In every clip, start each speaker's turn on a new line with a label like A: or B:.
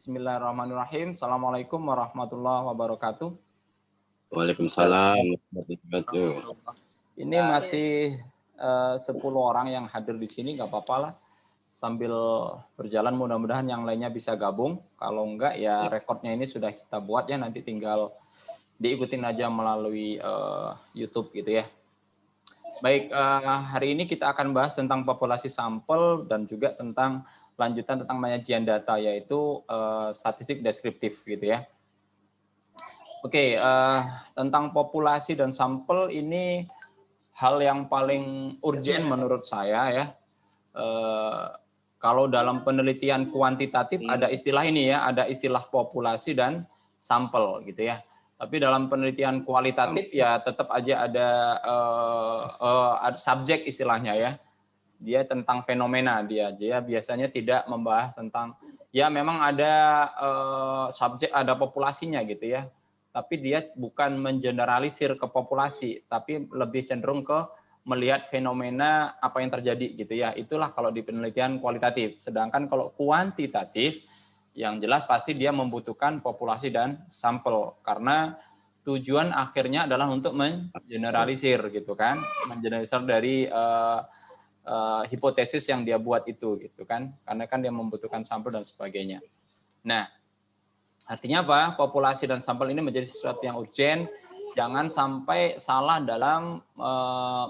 A: Bismillahirrahmanirrahim. Assalamualaikum warahmatullahi wabarakatuh.
B: Waalaikumsalam warahmatullahi wabarakatuh.
A: Ini masih 10 orang yang hadir di sini, nggak apa-apa lah. Sambil berjalan mudah-mudahan yang lainnya bisa gabung. Kalau enggak ya rekodnya ini sudah kita buat ya, nanti tinggal diikutin aja melalui YouTube gitu ya. Baik, hari ini kita akan bahas tentang populasi sampel dan juga tentang lanjutan tentang penyajian data, yaitu statistik deskriptif gitu ya. Oke, tentang populasi dan sampel ini hal yang paling urgent menurut saya ya. Kalau dalam penelitian kuantitatif ada istilah ini ya, ada istilah populasi dan sampel gitu ya. Tapi dalam penelitian kualitatif ya tetap aja ada subjek istilahnya ya. Dia tentang fenomena, dia biasanya tidak membahas tentang, ya memang ada subjek, ada populasinya gitu ya. Tapi dia bukan mengeneralisir ke populasi, tapi lebih cenderung ke melihat fenomena apa yang terjadi gitu ya. Itulah kalau di penelitian kualitatif. Sedangkan kalau kuantitatif, yang jelas pasti dia membutuhkan populasi dan sampel, karena tujuan akhirnya adalah untuk mengeneralisir gitu kan, mengeneralisir dari hipotesis yang dia buat itu gitu kan, karena kan dia membutuhkan sampel dan sebagainya. Nah, artinya apa? Populasi dan sampel ini menjadi sesuatu yang urgent. Jangan sampai salah dalam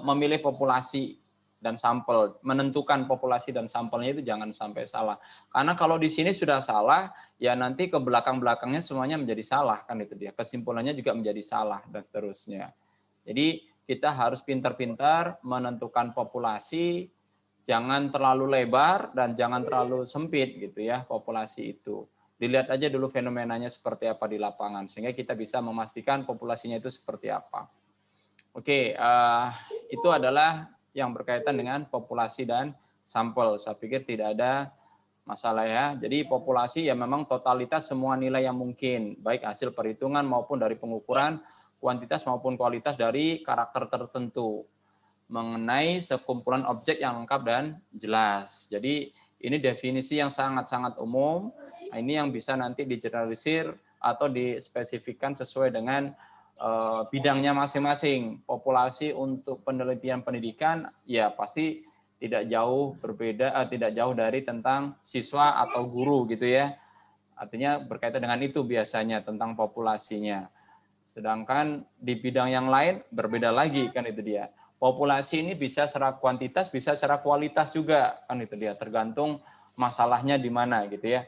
A: memilih populasi dan sampel, menentukan populasi dan sampelnya itu jangan sampai salah. Karena kalau di sini sudah salah, ya nanti ke belakang-belakangnya semuanya menjadi salah kan, itu dia. Kesimpulannya juga menjadi salah dan seterusnya. Jadi kita harus pintar-pintar menentukan populasi, jangan terlalu lebar dan jangan terlalu sempit gitu ya populasi itu. Dilihat aja dulu fenomenanya seperti apa di lapangan, sehingga kita bisa memastikan populasinya itu seperti apa. Oke, itu adalah yang berkaitan dengan populasi dan sampel. Saya pikir tidak ada masalah ya. Jadi populasi ya memang totalitas semua nilai yang mungkin, baik hasil perhitungan maupun dari pengukuran kuantitas maupun kualitas dari karakter tertentu, mengenai sekumpulan objek yang lengkap dan jelas. Jadi ini definisi yang sangat-sangat umum. Ini yang bisa nanti digeneralisir atau dispesifikkan sesuai dengan bidangnya masing-masing. Populasi untuk penelitian pendidikan ya pasti tidak jauh berbeda, tidak jauh dari tentang siswa atau guru gitu ya. Artinya berkaitan dengan itu biasanya tentang populasinya. Sedangkan di bidang yang lain berbeda lagi kan, itu dia. Populasi ini bisa secara kuantitas, bisa secara kualitas juga kan, itu dia. Tergantung masalahnya di mana gitu ya.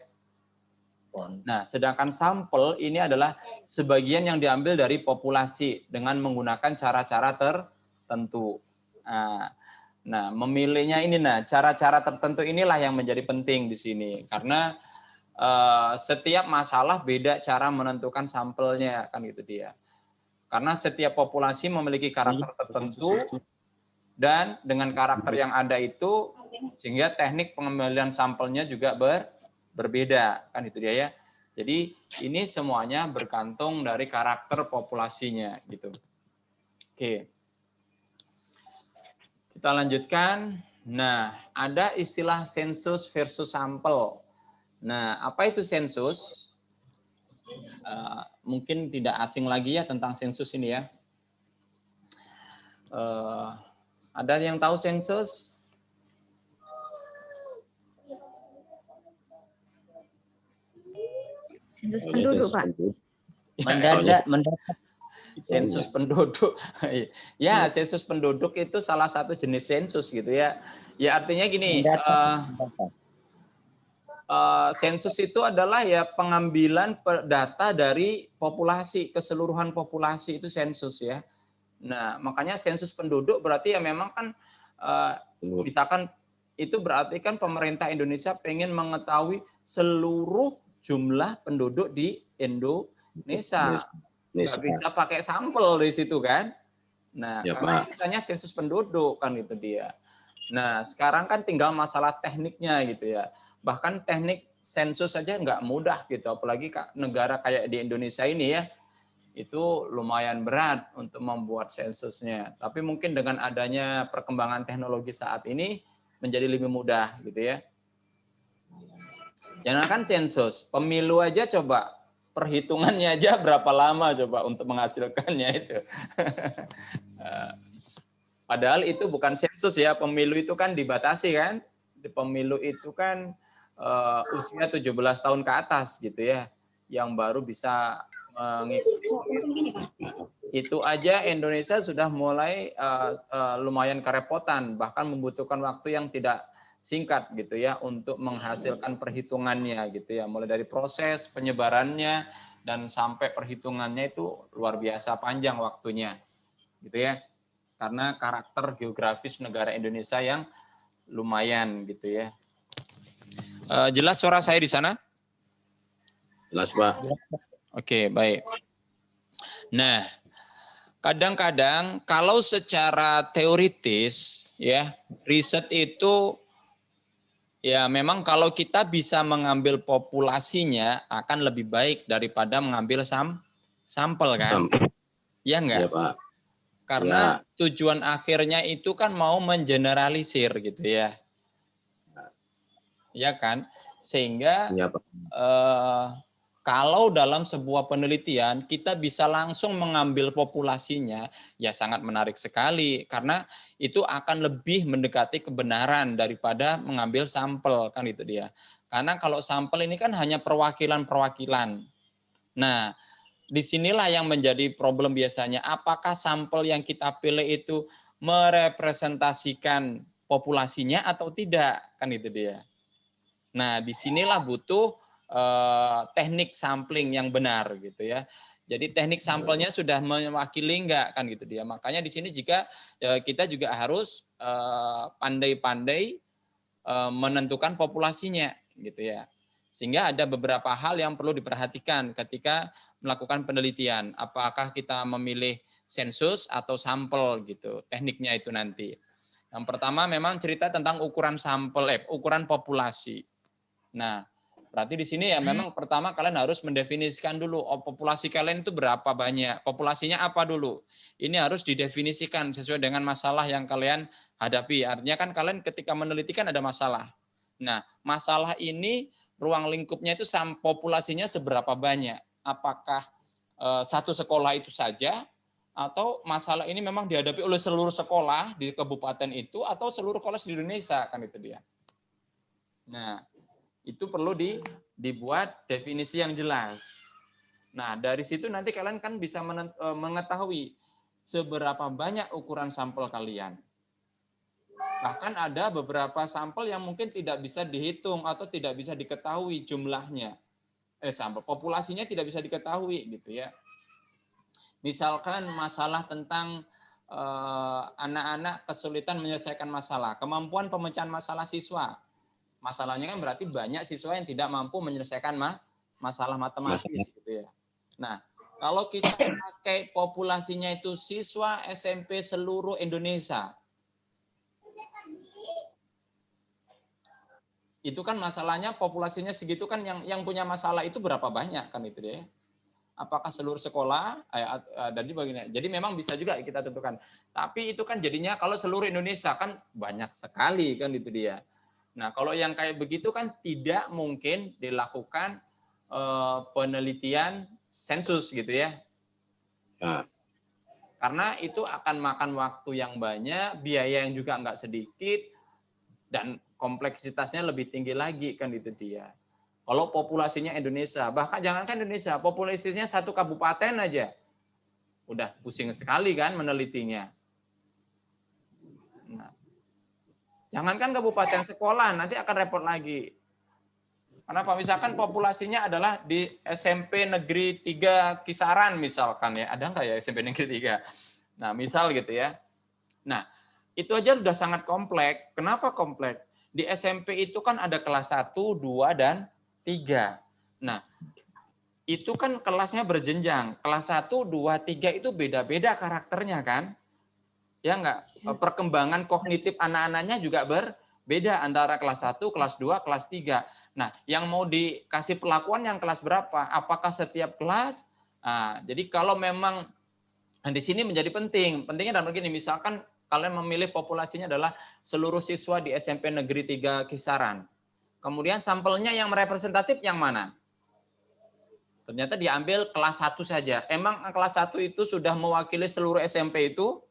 A: Nah, sedangkan sampel ini adalah sebagian yang diambil dari populasi dengan menggunakan cara-cara tertentu. Nah, memilihnya ini, cara-cara tertentu inilah yang menjadi penting di sini, karena setiap masalah beda cara menentukan sampelnya kan, gitu dia. Karena setiap populasi memiliki karakter tertentu dan dengan karakter yang ada itu sehingga teknik pengambilan sampelnya juga berbeda kan, itu dia ya. Jadi ini semuanya bergantung dari karakter populasinya gitu. Oke. Kita lanjutkan. Nah, ada istilah sensus versus sampel. Nah, apa itu sensus? Mungkin tidak asing lagi ya tentang sensus ini ya. Ada yang tahu sensus?
C: Sensus penduduk, Pak.
A: Mendadak. Sensus penduduk. Ya, sensus penduduk itu salah satu jenis sensus gitu ya. Ya artinya gini, sensus itu adalah ya pengambilan data dari populasi, keseluruhan populasi itu sensus ya. Nah, makanya sensus penduduk berarti ya memang kan misalkan itu berarti kan pemerintah Indonesia pengen mengetahui seluruh jumlah penduduk di Indonesia. Nggak bisa pakai sampel di situ kan. Nah, ya, karena kitanya sensus penduduk kan, itu dia. Nah, sekarang kan tinggal masalah tekniknya gitu ya. Bahkan teknik sensus saja nggak mudah gitu, apalagi negara kayak di Indonesia ini ya. Itu lumayan berat untuk membuat sensusnya. Tapi mungkin dengan adanya perkembangan teknologi saat ini menjadi lebih mudah gitu ya. Jangankan sensus, pemilu aja coba perhitungannya aja berapa lama coba untuk menghasilkannya itu. Padahal itu bukan sensus ya, pemilu itu kan dibatasi kan. Di pemilu itu kan usia 17 tahun ke atas gitu ya, yang baru bisa mengikuti. Itu aja Indonesia sudah mulai lumayan kerepotan, bahkan membutuhkan waktu yang tidak singkat gitu ya untuk menghasilkan perhitungannya gitu ya, mulai dari proses penyebarannya dan sampai perhitungannya itu luar biasa panjang waktunya gitu ya, karena karakter geografis negara Indonesia yang lumayan gitu ya. Jelas suara saya di sana?
B: Jelas, Pak.
A: Oke, baik. Nah, kadang-kadang kalau secara teoritis ya, riset itu ya memang kalau kita bisa mengambil populasinya akan lebih baik daripada mengambil sampel kan? Ya enggak?
B: Iya, Pak.
A: Karena
B: Ya.
A: tujuan akhirnya itu kan mau mengeneralisir gitu ya. Ya kan? Sehingga
B: Ya, Pak.
A: kalau dalam sebuah penelitian kita bisa langsung mengambil populasinya, ya sangat menarik sekali karena itu akan lebih mendekati kebenaran daripada mengambil sampel kan itu dia. Karena kalau sampel ini kan hanya perwakilan-perwakilan. Nah, disinilah yang menjadi problem biasanya. Apakah sampel yang kita pilih itu merepresentasikan populasinya atau tidak kan itu dia. Nah, disinilah butuh teknik sampling yang benar gitu ya. Jadi teknik sampelnya sudah mewakili enggak kan gitu dia. Makanya di sini jika kita juga harus pandai-pandai menentukan populasinya gitu ya. Sehingga ada beberapa hal yang perlu diperhatikan ketika melakukan penelitian. Apakah kita memilih sensus atau sampel gitu. Tekniknya itu nanti. Yang pertama memang cerita tentang ukuran sampel, ukuran populasi. Nah, berarti di sini ya memang pertama kalian harus mendefinisikan dulu populasi kalian itu berapa banyak, populasinya apa dulu. Ini harus didefinisikan sesuai dengan masalah yang kalian hadapi. Artinya kan kalian ketika meneliti kan ada masalah. Nah, masalah ini ruang lingkupnya itu populasinya seberapa banyak? Apakah satu sekolah itu saja atau masalah ini memang dihadapi oleh seluruh sekolah di kabupaten itu atau seluruh sekolah di Indonesia kan itu dia. Nah, itu perlu dibuat definisi yang jelas. Nah, dari situ nanti kalian kan bisa mengetahui seberapa banyak ukuran sampel kalian. Bahkan ada beberapa sampel yang mungkin tidak bisa dihitung atau tidak bisa diketahui jumlahnya. Sampel populasinya tidak bisa diketahui gitu ya. Misalkan masalah tentang anak-anak kesulitan menyelesaikan masalah, kemampuan pemecahan masalah siswa. Masalahnya kan berarti banyak siswa yang tidak mampu menyelesaikan masalah matematis gitu ya. Nah, kalau kita pakai populasinya itu siswa SMP seluruh Indonesia, itu kan masalahnya populasinya segitu kan yang punya masalah itu berapa banyak kan itu deh. Apakah seluruh sekolah? Jadi memang bisa juga kita tentukan. Tapi itu kan jadinya kalau seluruh Indonesia kan banyak sekali kan itu dia. Nah, kalau yang kayak begitu kan tidak mungkin dilakukan penelitian sensus gitu ya. Karena itu akan makan waktu yang banyak, biaya yang juga nggak sedikit, dan kompleksitasnya lebih tinggi lagi kan itu dia. Kalau populasinya Indonesia, bahkan jangankan Indonesia, populasinya satu kabupaten aja, udah pusing sekali kan menelitinya. Nah, jangankan kabupaten, sekolah nanti akan repot lagi. Kenapa? Misalkan populasinya adalah di SMP Negeri 3 Kisaran misalkan ya. Ada nggak ya SMP Negeri 3? Nah, misal gitu ya. Nah, itu aja sudah sangat kompleks. Kenapa kompleks? Di SMP itu kan ada kelas 1, 2, dan 3. Nah, itu kan kelasnya berjenjang. Kelas 1, 2, 3 itu beda-beda karakternya kan? Ya enggak? Perkembangan kognitif anak-anaknya juga berbeda antara kelas 1, kelas 2, kelas 3. Nah, yang mau dikasih perlakuan yang kelas berapa? Apakah setiap kelas? Nah, jadi kalau memang di sini menjadi penting. Pentingnya dalam begini, misalkan kalian memilih populasinya adalah seluruh siswa di SMP Negeri 3 Kisaran. Kemudian sampelnya yang representatif yang mana? Ternyata diambil kelas 1 saja. Emang kelas 1 itu sudah mewakili seluruh SMP itu?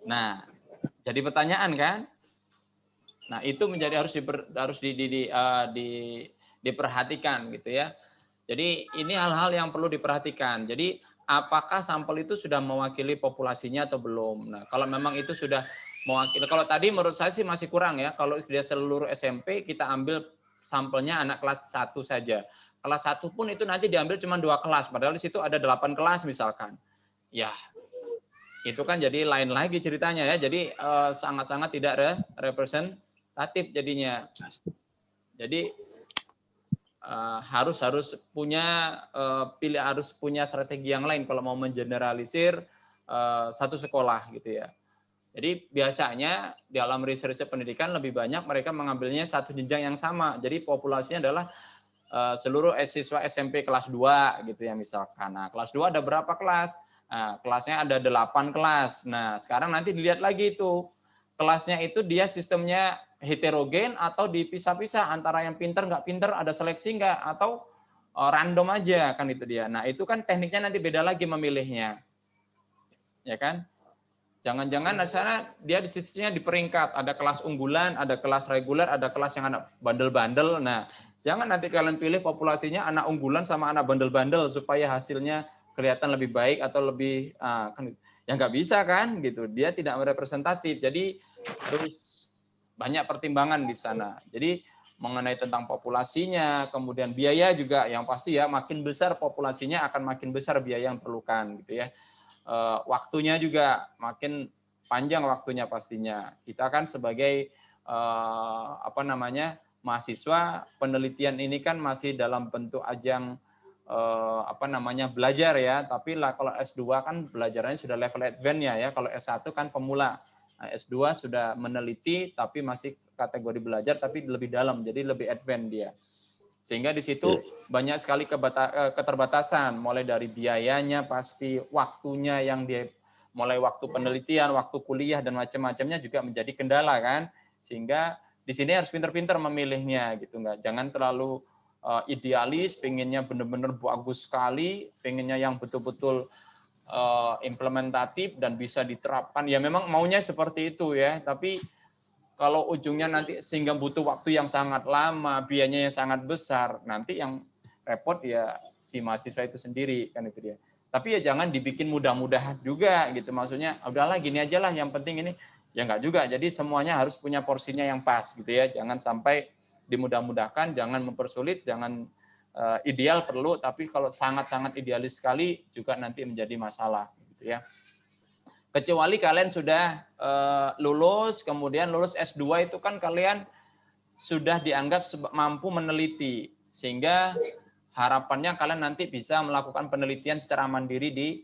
A: Nah, jadi pertanyaan kan? Nah, itu menjadi harus diperhatikan gitu ya. Jadi ini hal-hal yang perlu diperhatikan. Jadi apakah sampel itu sudah mewakili populasinya atau belum? Nah, kalau memang itu sudah mewakili, kalau tadi menurut saya sih masih kurang ya. Kalau dia seluruh SMP kita ambil sampelnya anak kelas 1 saja. Kelas 1 pun itu nanti diambil cuma 2 kelas, padahal di situ ada 8 kelas misalkan. Ya, itu kan jadi lain lagi ceritanya ya. Jadi sangat-sangat tidak representatif jadinya. Jadi harus punya harus punya strategi yang lain kalau mau mengeneralisir satu sekolah gitu ya. Jadi biasanya dalam riset pendidikan lebih banyak mereka mengambilnya satu jenjang yang sama. Jadi populasinya adalah seluruh siswa SMP kelas 2 gitu ya misalkan. Nah, kelas 2 ada berapa kelas? Nah, kelasnya ada 8 kelas. Nah, sekarang nanti dilihat lagi itu. Kelasnya itu dia sistemnya heterogen atau dipisah-pisah antara yang pinter nggak pinter, ada seleksi nggak, atau random aja kan itu dia. Nah, itu kan tekniknya nanti beda lagi memilihnya. Ya kan? Jangan-jangan di sana dia di sistemnya di peringkat, ada kelas unggulan, ada kelas reguler, ada kelas yang anak bandel-bandel. Nah, jangan nanti kalian pilih populasinya anak unggulan sama anak bandel-bandel supaya hasilnya kelihatan lebih baik atau lebih kan ya nggak bisa kan gitu. Dia tidak representatif. Jadi harus banyak pertimbangan di sana. Jadi mengenai tentang populasinya, kemudian biaya juga yang pasti ya makin besar populasinya akan makin besar biaya yang perlukan gitu ya. Waktunya juga makin panjang waktunya pastinya. Kita kan sebagai mahasiswa, penelitian ini kan masih dalam bentuk ajang belajar ya. Tapi lah kalau S2 kan belajarannya sudah level advance ya. Kalau S1 kan pemula. Nah, S2 sudah meneliti tapi masih kategori belajar tapi lebih dalam, jadi lebih advance dia. Sehingga di situ banyak sekali keterbatasan, mulai dari biayanya pasti, waktunya yang dia mulai waktu penelitian, waktu kuliah dan macam-macamnya juga menjadi kendala kan. Sehingga di sini harus pintar-pintar memilihnya gitu, nggak jangan terlalu idealis, pengennya benar-benar bagus sekali, pengennya yang betul-betul implementatif dan bisa diterapkan. Ya memang maunya seperti itu ya, tapi kalau ujungnya nanti sehingga butuh waktu yang sangat lama, biayanya yang sangat besar, nanti yang repot ya si mahasiswa itu sendiri kan itu dia. Tapi ya jangan dibikin mudah-mudah juga gitu. Maksudnya udahlah gini aja lah, yang penting ini ya enggak juga. Jadi semuanya harus punya porsinya yang pas gitu ya. Jangan sampai dimudah-mudahkan, jangan mempersulit, jangan ideal perlu, tapi kalau sangat-sangat idealis sekali juga nanti menjadi masalah gitu ya. Kecuali kalian sudah lulus, kemudian lulus S2 itu kan kalian sudah dianggap mampu meneliti. Sehingga harapannya kalian nanti bisa melakukan penelitian secara mandiri di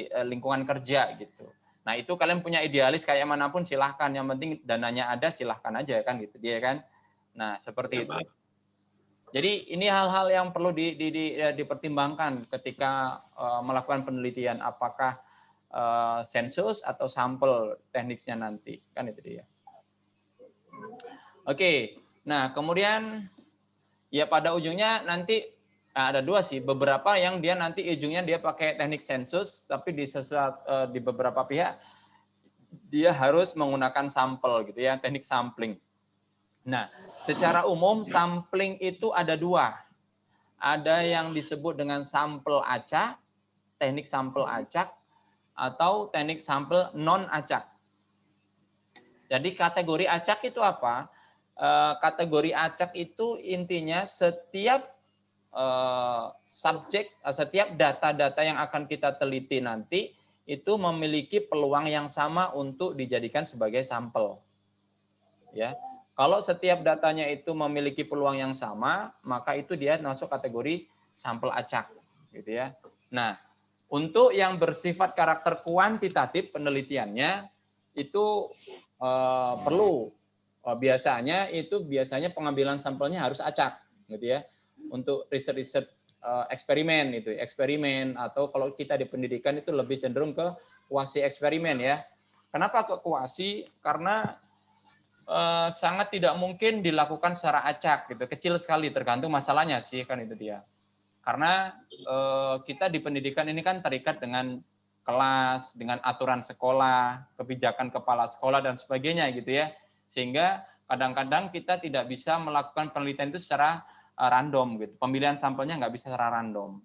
A: lingkungan kerja gitu. Nah itu kalian punya idealis kayak manapun silahkan. Yang penting dananya ada silahkan aja kan gitu dia kan. Nah seperti itu. Jadi ini hal-hal yang perlu dipertimbangkan ketika melakukan penelitian. Apakah sensus atau sampel tekniknya nanti kan itu dia. Oke, nah kemudian ya pada ujungnya nanti ada dua sih, beberapa yang dia nanti ujungnya dia pakai teknik sensus, tapi di beberapa pihak dia harus menggunakan sampel gitu ya, teknik sampling. Nah, secara umum sampling itu ada dua, ada yang disebut dengan sampel acak, teknik sampel acak, atau teknik sampel non acak. Jadi kategori acak itu apa? Kategori acak itu intinya setiap setiap data-data yang akan kita teliti nanti itu memiliki peluang yang sama untuk dijadikan sebagai sampel. Ya. Kalau setiap datanya itu memiliki peluang yang sama, maka itu dia masuk kategori sampel acak, gitu ya. Nah, untuk yang bersifat karakter kuantitatif penelitiannya itu perlu biasanya pengambilan sampelnya harus acak gitu ya. Untuk riset-riset eksperimen atau kalau kita di pendidikan itu lebih cenderung ke kuasi eksperimen ya. Kenapa ke kuasi? Karena sangat tidak mungkin dilakukan secara acak gitu, kecil sekali tergantung masalahnya sih kan itu dia. Karena kita di pendidikan ini kan terikat dengan kelas, dengan aturan sekolah, kebijakan kepala sekolah dan sebagainya gitu ya. Sehingga kadang-kadang kita tidak bisa melakukan penelitian itu secara random gitu. Pemilihan sampelnya nggak bisa secara random.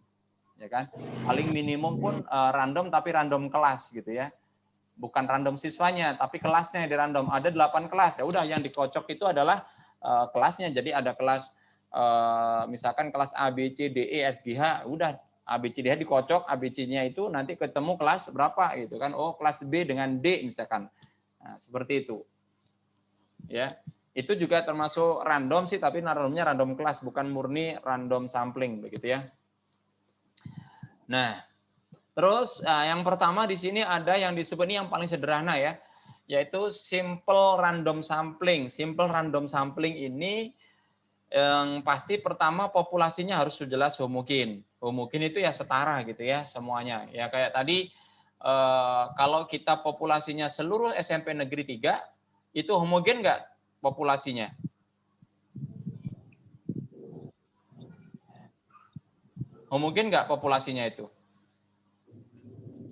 A: Ya kan? Paling minimum pun random tapi random kelas gitu ya. Bukan random siswanya, tapi kelasnya yang di random. Ada 8 kelas, ya udah yang dikocok itu adalah kelasnya. Jadi ada kelas misalkan kelas A, B, C, D, E, F, G, H, udah A, B, C, D, H dikocok, A, B, C-nya itu nanti ketemu kelas berapa gitu kan. Oh, kelas B dengan D misalkan. Nah, seperti itu. Ya. Itu juga termasuk random sih, tapi randomnya random kelas, bukan murni random sampling begitu ya. Nah, terus yang pertama di sini ada yang disebut ini yang paling sederhana ya, yaitu simple random sampling. Simple random sampling ini yang pasti pertama populasinya harus jelas homogen. Homogen itu ya setara gitu ya semuanya. Ya kayak tadi kalau kita populasinya seluruh SMP Negeri 3 itu homogen nggak populasinya? Homogen nggak populasinya itu?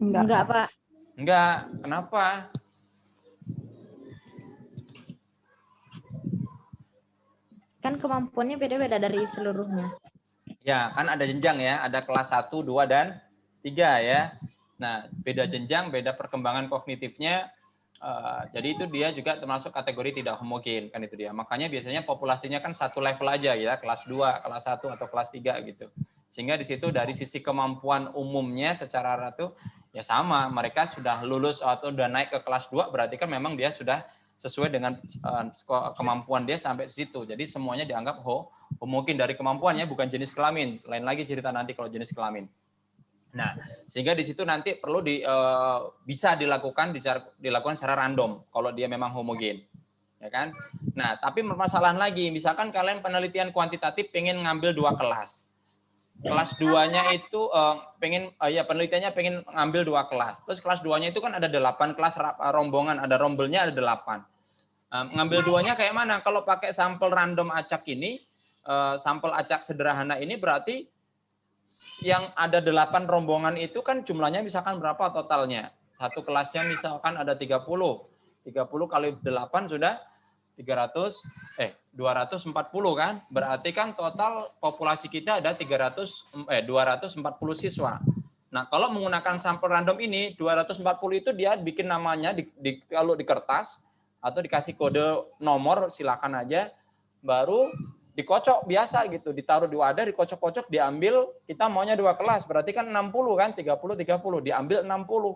C: Enggak, Pak.
A: Enggak. Kenapa?
C: Kan kemampuannya beda-beda dari seluruhnya.
A: Ya, kan ada jenjang ya, ada kelas 1, 2, dan 3 ya. Nah, beda jenjang, beda perkembangan kognitifnya. Jadi itu dia juga termasuk kategori tidak homogen, kan itu dia. Makanya biasanya populasinya kan satu level aja ya, kelas 2, kelas 1, atau kelas 3 gitu. Sehingga di situ dari sisi kemampuan umumnya secara rata ya sama, mereka sudah lulus atau sudah naik ke kelas 2, berarti kan memang dia sudah sesuai dengan kemampuan dia sampai di situ. Jadi semuanya dianggap homogen dari kemampuannya, bukan jenis kelamin. Lain lagi cerita nanti kalau jenis kelamin. Nah, sehingga di situ nanti perlu bisa dilakukan secara random kalau dia memang homogen. Ya kan? Nah, tapi permasalahan lagi, misalkan kalian penelitian kuantitatif pengen ngambil 2 kelas. Kelas 2-nya itu penelitiannya pengen ngambil 2 kelas. Terus kelas 2-nya itu kan ada 8 kelas rombongan, ada rombelnya ada 8. Ngambil 2-nya kayak mana? Kalau pakai sampel random acak ini, sampel acak sederhana ini berarti yang ada 8 rombongan itu kan jumlahnya misalkan berapa totalnya? Satu kelasnya misalkan ada 30. 30 kali 8 sudah 240 kan? Berarti kan total populasi kita ada 240 siswa. Nah, kalau menggunakan sampel random ini 240 itu dia bikin namanya kalau di kertas atau dikasih kode nomor silakan aja, baru dikocok biasa gitu, ditaruh di wadah, dikocok-kocok, diambil, kita maunya 2 kelas, berarti kan 60 kan, 30 diambil 60.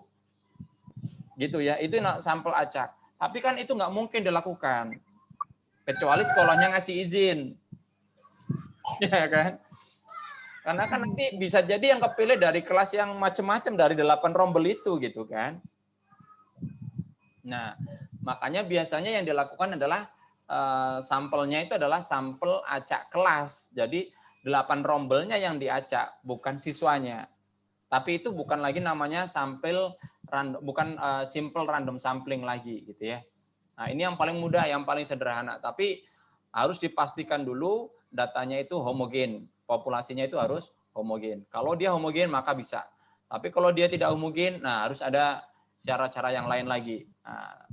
A: Gitu ya, itu sampel acak. Tapi kan itu nggak mungkin dilakukan. Kecuali sekolahnya ngasih izin. Ya kan? Karena kan nanti bisa jadi yang kepilih dari kelas yang macam-macam dari 8 rombel itu gitu kan. Nah, makanya biasanya yang dilakukan adalah sampelnya itu adalah sampel acak kelas. Jadi 8 rombelnya yang diacak, bukan siswanya. Tapi itu bukan lagi namanya sampel random, bukan simple random sampling lagi gitu ya. Nah, ini yang paling mudah, yang paling sederhana. Tapi harus dipastikan dulu datanya itu homogen. Populasinya itu harus homogen. Kalau dia homogen maka bisa. Tapi kalau dia tidak homogen, nah harus ada cara-cara yang lain lagi. Nah,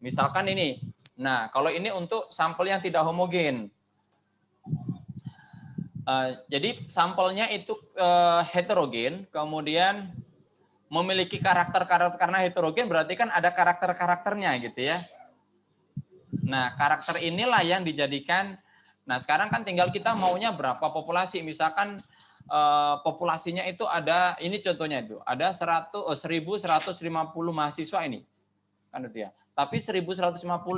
A: misalkan ini. Nah, kalau ini untuk sampel yang tidak homogen. Jadi sampelnya itu heterogen, kemudian memiliki karakter-karakter, karena heterogen berarti kan ada karakter-karakternya gitu ya. Nah, karakter inilah yang dijadikan. Nah, sekarang kan tinggal kita maunya berapa populasi. Misalkan populasinya itu ada, ini contohnya itu, ada 1.150 mahasiswa ini. Kan itu ya. Tapi 1.150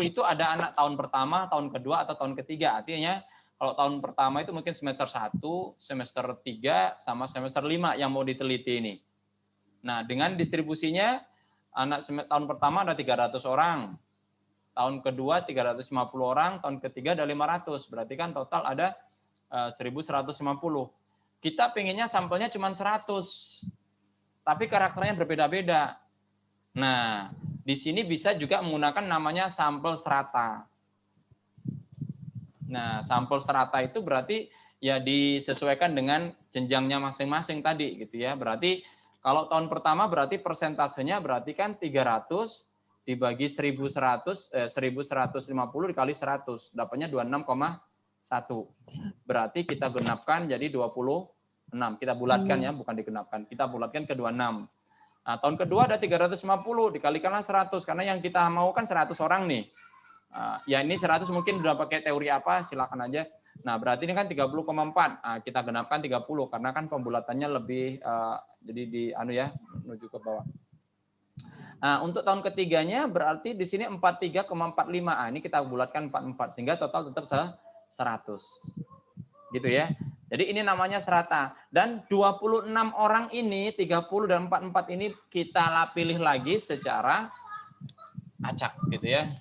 A: itu ada anak tahun pertama, tahun kedua, atau tahun ketiga. Artinya kalau tahun pertama itu mungkin semester 1, semester 3, sama semester 5 yang mau diteliti ini. Nah, dengan distribusinya, anak tahun pertama ada 300 orang, tahun kedua 350 orang, tahun ketiga ada 500. Berarti kan total ada 1.150. Kita pengennya sampelnya cuma 100. Tapi karakternya berbeda-beda. Nah, di sini bisa juga menggunakan namanya sampel strata. Nah, sampel strata itu berarti ya disesuaikan dengan jenjangnya masing-masing tadi gitu ya. Berarti kalau tahun pertama berarti persentasenya berarti kan 300 dibagi 1150 dikali 100 dapatnya 26,1. Berarti kita genapkan jadi 26. Kita bulatkan ya, bukan digenapkan. Kita bulatkan ke 26. Nah, tahun kedua ada 350 dikalikanlah 100 karena yang kita mau kan 100 orang nih. Ya ini 100 mungkin udah pakai teori apa, silakan aja. Nah, berarti ini kan 30,4. Nah, kita genapkan 30 karena kan pembulatannya lebih jadi di menuju ke bawah. Nah, untuk tahun ketiganya berarti di sini 43,45. Nah, ini kita bulatkan 44 sehingga total tetap 100. Gitu ya. Jadi ini namanya strata. Dan 26 orang ini, 30 dan 44 ini kita pilih lagi secara acak gitu ya.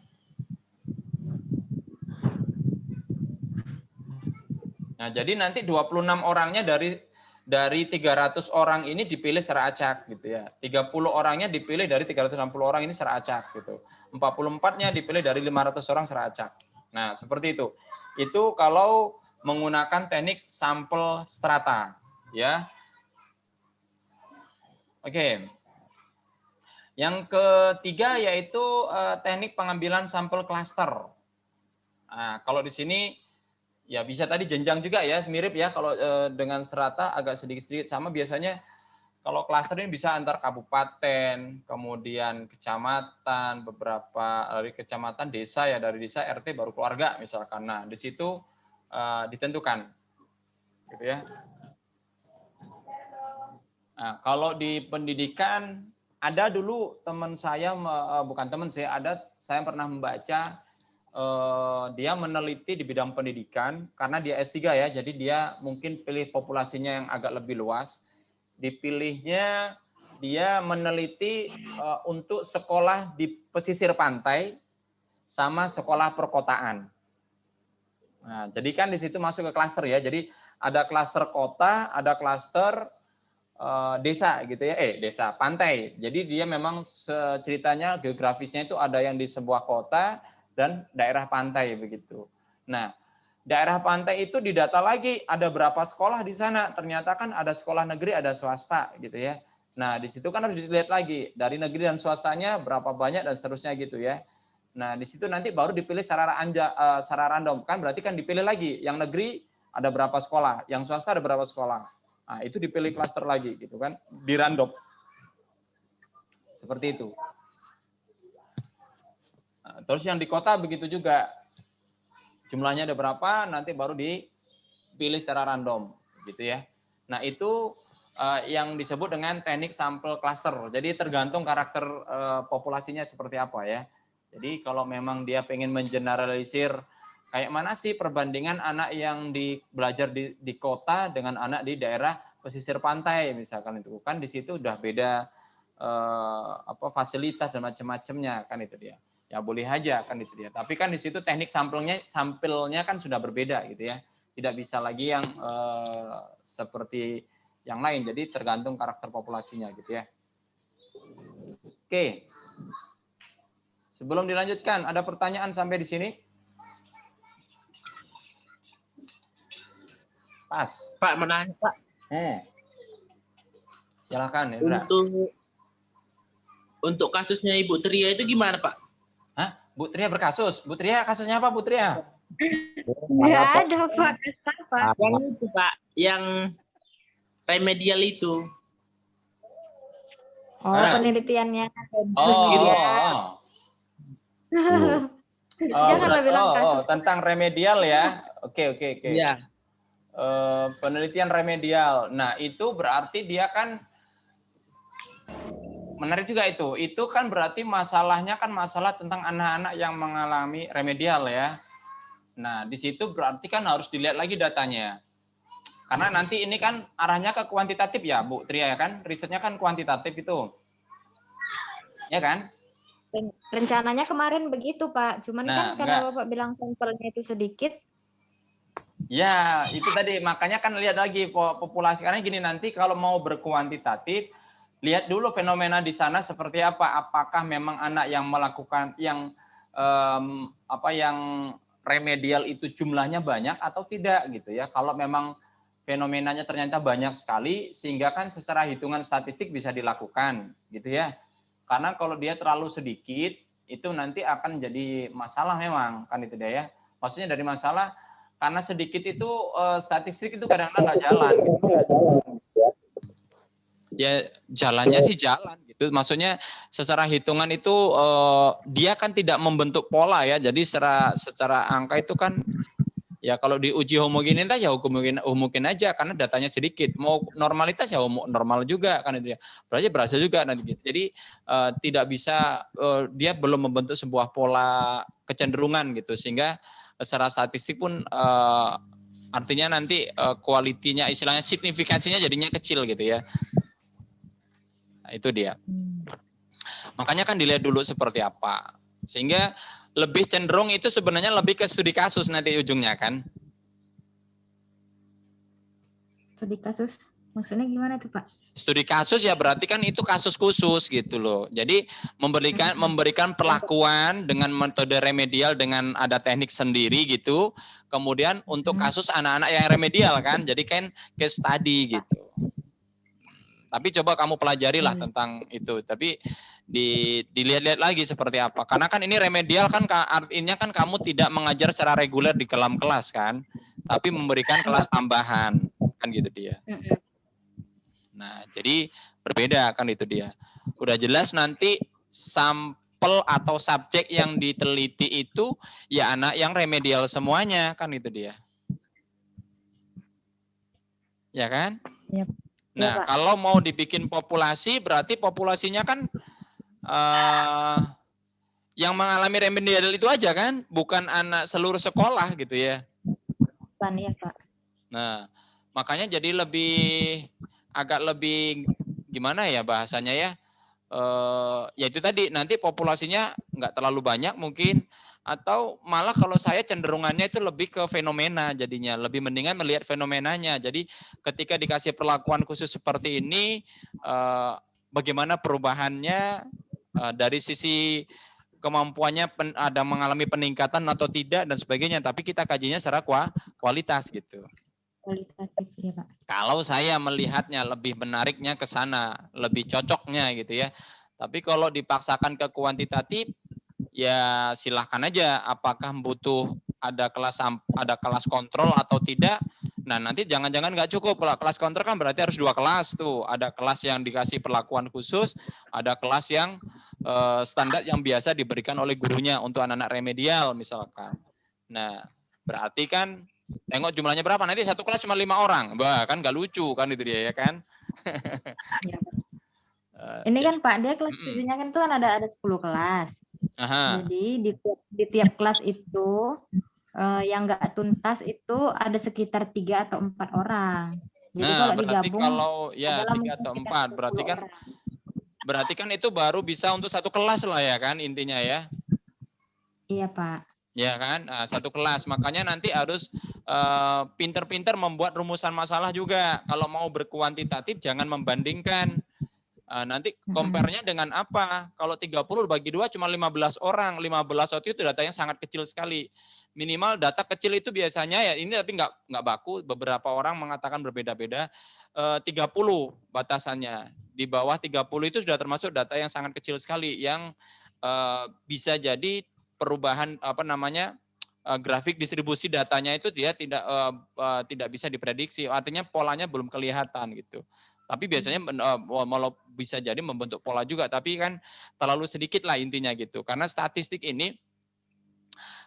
A: Nah, jadi nanti 26 orangnya dari 300 orang ini dipilih secara acak gitu ya. 30 orangnya dipilih dari 360 orang ini secara acak gitu. 44-nya dipilih dari 500 orang secara acak. Nah, seperti itu. Itu kalau menggunakan teknik sampel strata ya. Oke. Yang ketiga yaitu teknik pengambilan sampel klaster. Nah, kalau di sini ya bisa tadi jenjang juga ya, mirip ya kalau dengan strata agak sedikit-sedikit sama. Biasanya kalau klaster ini bisa antar kabupaten, kemudian kecamatan, beberapa dari kecamatan, desa ya, dari desa RT baru keluarga misalkan. Nah, di situ ditentukan gitu ya. Nah, kalau di pendidikan ada dulu teman saya, bukan teman saya pernah membaca dia meneliti di bidang pendidikan karena dia S3 ya, jadi dia mungkin pilih populasinya yang agak lebih luas. Dipilihnya dia meneliti untuk sekolah di pesisir pantai sama sekolah perkotaan. Nah, jadi kan di situ masuk ke klaster ya. Jadi ada klaster kota, ada klaster desa gitu ya, desa pantai. Jadi dia memang ceritanya geografisnya itu ada yang di sebuah kota dan daerah pantai begitu. Nah, daerah pantai itu didata lagi ada berapa sekolah di sana. Ternyata kan ada sekolah negeri, ada swasta gitu ya. Nah, di situ kan harus dilihat lagi dari negeri dan swastanya berapa banyak dan seterusnya gitu ya. Nah, di situ nanti baru dipilih secara random kan, berarti kan dipilih lagi yang negeri ada berapa sekolah, yang swasta ada berapa sekolah. Nah, itu dipilih klaster lagi gitu kan, di random. Seperti itu. Nah, terus yang di kota begitu juga. Jumlahnya ada berapa, nanti baru dipilih secara random gitu ya. Nah, itu yang disebut dengan teknik sampel cluster. Jadi tergantung karakter populasinya seperti apa ya. Jadi kalau memang dia pengen mengeneralisir kayak mana sih perbandingan anak yang belajar di kota dengan anak di daerah pesisir pantai misalkan, itu kan di situ udah beda fasilitas dan macam-macamnya kan, itu dia. Ya boleh aja kan, itu dia. Tapi kan di situ teknik sampelnya kan sudah berbeda gitu ya. Tidak bisa lagi yang seperti yang lain. Jadi tergantung karakter populasinya gitu ya. Oke. Sebelum dilanjutkan, ada pertanyaan sampai di sini? Pas.
D: Pak, menanya Pak.
A: Silakan. Ya,
D: untuk kasusnya Ibu Tria itu gimana Pak?
A: Hah? Bu Tria berkasus? Bu Tria kasusnya apa Bu Tria?
C: Nggak ada Pak. Siapa?
D: Yang itu Pak, yang remedial itu.
C: Penelitiannya.
A: Jangan bilang kasus. Tentang remedial ya. Oke.
D: Iya.
A: Penelitian remedial. Nah, itu berarti dia kan menarik juga itu. Itu kan berarti masalahnya kan masalah tentang anak-anak yang mengalami remedial ya. Nah, di situ berarti kan harus dilihat lagi datanya. Karena nanti ini kan arahnya ke kuantitatif ya, Bu Tria ya kan? Risetnya kan kuantitatif itu. Ya kan?
C: Rencananya kemarin begitu, Pak. Cuman kan karena Bapak bilang sampelnya itu sedikit.
A: Ya, itu tadi. Makanya kan lihat lagi populasi. Karena gini, nanti kalau mau berkuantitatif, lihat dulu fenomena di sana seperti apa. Apakah memang anak yang melakukan yang yang remedial itu jumlahnya banyak atau tidak gitu ya. Kalau memang fenomenanya ternyata banyak sekali sehingga kan secara hitungan statistik bisa dilakukan gitu ya. Karena kalau dia terlalu sedikit itu nanti akan jadi masalah memang kan itu dia ya. Maksudnya dari masalah karena sedikit itu statistik itu kadang-kadang nggak jalan gitu ya. Ya jalannya sih jalan gitu. Maksudnya secara hitungan itu dia kan tidak membentuk pola ya. Jadi secara angka itu kan ya kalau diuji homogenitas ya homogen aja karena datanya sedikit. Mau normalitas ya normal juga kan itu ya. Berarti juga nanti gitu. Jadi tidak bisa dia belum membentuk sebuah pola kecenderungan gitu sehingga secara statistik pun artinya nanti kualitinya istilahnya signifikansinya jadinya kecil gitu ya. Nah, itu dia. Makanya kan dilihat dulu seperti apa. Sehingga lebih cenderung itu sebenarnya lebih ke studi kasus nanti ujungnya kan.
C: Studi kasus maksudnya gimana tuh Pak?
A: Studi kasus ya berarti kan itu kasus khusus gitu loh. Jadi memberikan perlakuan dengan metode remedial dengan ada teknik sendiri gitu. Kemudian untuk kasus anak-anak yang remedial kan. Jadi kan case study gitu. Tapi coba kamu pelajari lah tentang itu. Tapi dilihat-lihat lagi seperti apa. Karena kan ini remedial kan artinya kan kamu tidak mengajar secara reguler di dalam kelas kan. Tapi memberikan kelas tambahan. Kan gitu dia. Nah, jadi berbeda kan itu dia. Udah jelas nanti sampel atau subjek yang diteliti itu ya anak yang remedial semuanya kan itu dia. Ya kan?
C: Yep.
A: Nah,
C: ya,
A: kalau mau dibikin populasi, berarti populasinya kan yang mengalami remedial itu aja kan, bukan anak seluruh sekolah gitu ya.
C: Bukan ya Pak.
A: Nah, makanya jadi agak lebih gimana ya bahasanya ya, ya itu tadi nanti populasinya nggak terlalu banyak mungkin. Atau malah kalau saya cenderungannya itu lebih ke fenomena jadinya. Lebih mendingan melihat fenomenanya. Jadi ketika dikasih perlakuan khusus seperti ini, bagaimana perubahannya dari sisi kemampuannya ada mengalami peningkatan atau tidak dan sebagainya. Tapi kita kajinya secara kualitas gitu.
C: Kualitatif ya Pak.
A: Kalau saya melihatnya lebih menariknya ke sana, lebih cocoknya gitu ya. Tapi kalau dipaksakan ke kuantitatif, ya silahkan aja apakah butuh ada kelas kontrol atau tidak. Nah nanti jangan-jangan nggak cukup kelas kontrol kan berarti harus 2 kelas tuh. Ada kelas yang dikasih perlakuan khusus, ada kelas yang standar yang biasa diberikan oleh gurunya untuk anak-anak remedial misalkan. Nah berarti kan tengok jumlahnya berapa, nanti satu kelas cuma 5 orang. Bah kan nggak lucu kan itu dia ya kan.
C: Ya. Ini kan Pak, dia kelas 7-nya kan itu kan ada 10 kelas.
A: Aha.
C: Jadi di tiap kelas itu yang nggak tuntas itu ada sekitar 3 atau 4 orang. Jadi
A: nah,
C: kalau
A: berarti
C: digabung
A: kalau ya 3 atau 4 berarti kan itu baru bisa untuk satu kelas lah ya kan intinya ya.
C: Iya Pak.
A: Ya kan, nah, satu kelas. Makanya nanti harus pinter-pinter membuat rumusan masalah juga. Kalau mau berkuantitatif jangan membandingkan. Nanti compare-nya dengan apa? Kalau 30 bagi 2 cuma 15 orang. 15 itu datanya sangat kecil sekali. Minimal data kecil itu biasanya ya ini tapi nggak baku. Beberapa orang mengatakan berbeda-beda. 30 batasannya. Di bawah 30 itu sudah termasuk data yang sangat kecil sekali. Yang bisa jadi perubahan grafik distribusi datanya itu dia tidak bisa diprediksi. Artinya polanya belum kelihatan gitu. Tapi biasanya bisa jadi membentuk pola juga, tapi kan terlalu sedikit lah intinya gitu. Karena statistik ini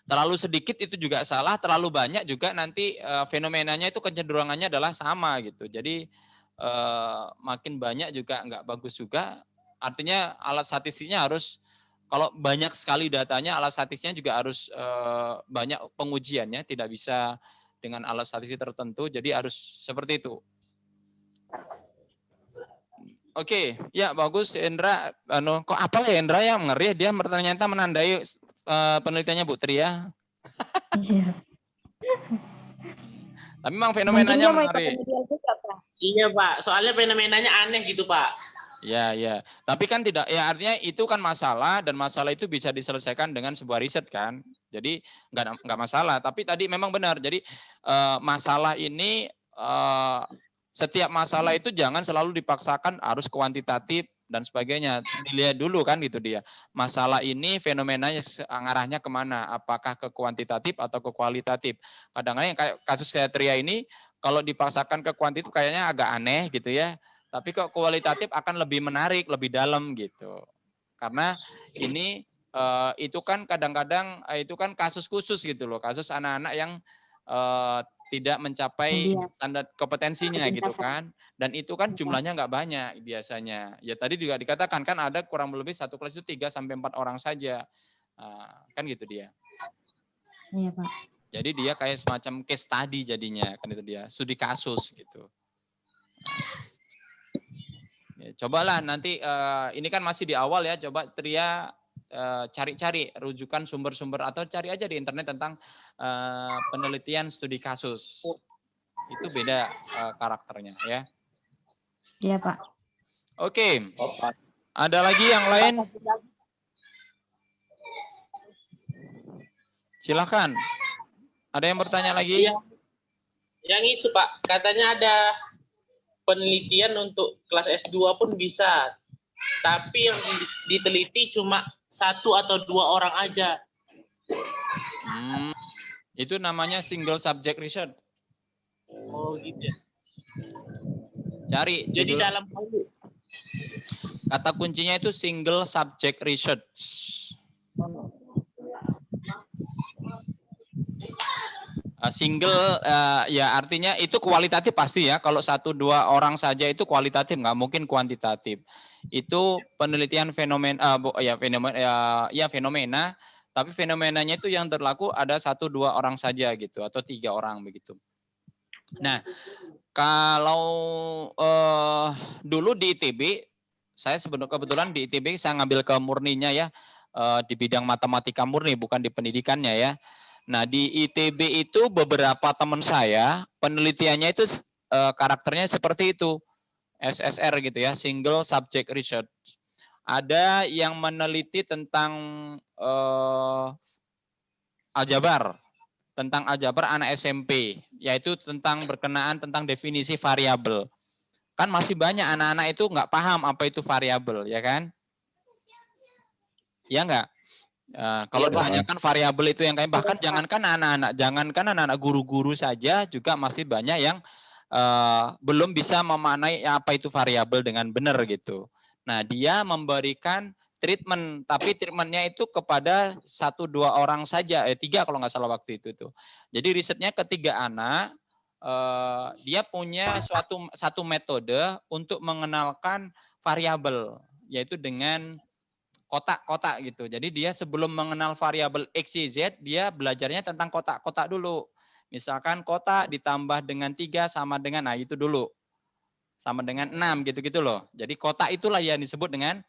A: terlalu sedikit itu juga salah, terlalu banyak juga nanti fenomenanya itu kecenderungannya adalah sama gitu. Jadi makin banyak juga nggak bagus juga. Artinya alat statistiknya harus, kalau banyak sekali datanya, alat statistiknya juga harus banyak pengujiannya, tidak bisa dengan alat statistik tertentu. Jadi harus seperti itu. Oke, ya bagus Endra. Kok apa ya Endra ya ngeri dia ternyata menandai penelitiannya Bu Tri ya.
C: Iya.
A: Tapi memang fenomenanya menarik.
D: Iya Pak, soalnya fenomenanya aneh gitu Pak.
A: Ya, ya. Tapi kan tidak, ya artinya itu kan masalah dan masalah itu bisa diselesaikan dengan sebuah riset kan. Jadi nggak masalah. Tapi tadi memang benar. Jadi masalah ini setiap masalah itu jangan selalu dipaksakan harus kuantitatif dan sebagainya. Dilihat dulu kan gitu dia. Masalah ini fenomenanya ngarahnya kemana? Apakah ke kuantitatif atau ke kualitatif? Kadang-kadang kayak kasus Satria ini kalau dipaksakan ke kuantitatif kayaknya agak aneh gitu ya. Tapi kok kualitatif akan lebih menarik, lebih dalam gitu. Karena ini itu kan kadang-kadang itu kan kasus khusus gitu loh, kasus anak-anak yang tidak mencapai
C: Dia
A: standar kompetensinya gitu
C: ketuntasan.
A: kan. Dan itu kan jumlahnya nggak banyak biasanya. Ya tadi juga dikatakan kan ada kurang lebih satu kelas itu 3 sampai 4 orang saja. Kan gitu dia.
C: Iya, Pak.
A: Jadi dia kayak semacam case study jadinya kan itu dia, studi kasus gitu. Ya, cobalah nanti ini kan masih di awal ya, coba Tria cari-cari rujukan sumber-sumber atau cari aja di internet tentang penelitian studi kasus. Itu beda karakternya ya.
C: Iya, Pak.
A: Oke. Ada lagi yang lain? Silahkan. Ada yang bertanya lagi?
D: Yang itu Pak, katanya ada penelitian untuk kelas S2 pun bisa. Tapi yang diteliti cuma 1 atau 2 orang aja.
A: Itu namanya single subject research.
D: Oh gitu ya.
A: Cari
D: Jadi
A: judul.
D: dalam
A: Kata kuncinya itu single subject research. Single ya artinya itu kualitatif pasti ya. Kalau 1-2 orang saja itu kualitatif, nggak mungkin kuantitatif. Itu penelitian fenomena fenomena, tapi fenomenanya itu yang berlaku ada 1-2 orang saja gitu atau 3 orang begitu. Nah, kalau dulu di ITB, saya kebetulan di ITB saya ngambil ke murninya ya, di bidang matematika murni bukan di pendidikannya ya. Nah, di ITB itu beberapa teman saya penelitiannya itu karakternya seperti itu. SSR gitu ya, single subject research. Ada yang meneliti tentang aljabar, anak SMP, yaitu tentang berkenaan tentang definisi variabel. Kan masih banyak anak-anak itu nggak paham apa itu variabel, ya kan? Ya nggak? Kalau ditanyakan variabel itu yang kayak bahkan jangankan anak-anak guru-guru saja juga masih banyak yang belum bisa memaknai apa itu variabel dengan benar gitu. Nah, dia memberikan treatment, tapi treatmentnya itu kepada 1-2 orang saja, 3 kalau nggak salah waktu itu tuh. Jadi risetnya ketiga anak, dia punya satu metode untuk mengenalkan variabel, yaitu dengan kotak-kotak gitu. Jadi dia sebelum mengenal variabel X, Y, Z, dia belajarnya tentang kotak-kotak dulu. Misalkan kotak ditambah dengan 3 sama dengan, nah itu dulu. Sama dengan 6 gitu-gitu loh. Jadi kotak itulah yang disebut dengan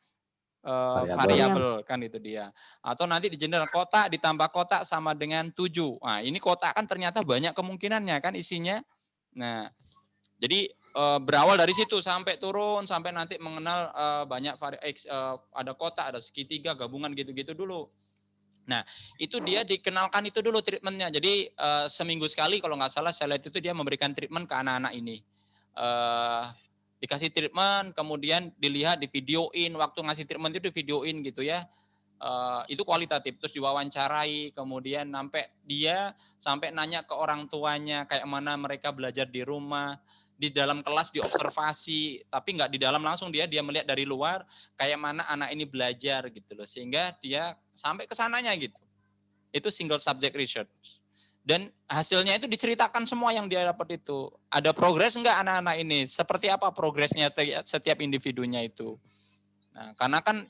A: variabel kan itu dia. Atau nanti di general kotak ditambah kotak sama dengan 7. Nah ini kotak kan ternyata banyak kemungkinannya kan isinya. Nah jadi berawal dari situ sampai turun sampai nanti mengenal banyak ada kotak, ada segitiga, gabungan gitu-gitu dulu. Nah itu dia dikenalkan itu dulu treatmentnya. Jadi seminggu sekali kalau nggak salah saya lihat itu dia memberikan treatment ke anak-anak ini. Dikasih treatment, kemudian dilihat di videoin, waktu ngasih treatment itu di videoin gitu ya. Itu kualitatif, terus diwawancarai, kemudian sampai nanya ke orang tuanya kayak mana mereka belajar di rumah, di dalam kelas diobservasi, tapi nggak di dalam langsung dia melihat dari luar kayak mana anak ini belajar gitu loh, sehingga dia sampai ke sananya gitu. Itu single subject research. Dan hasilnya itu diceritakan semua yang dia dapat itu. Ada progres enggak anak-anak ini? Seperti apa progresnya setiap individunya itu? Nah, karena kan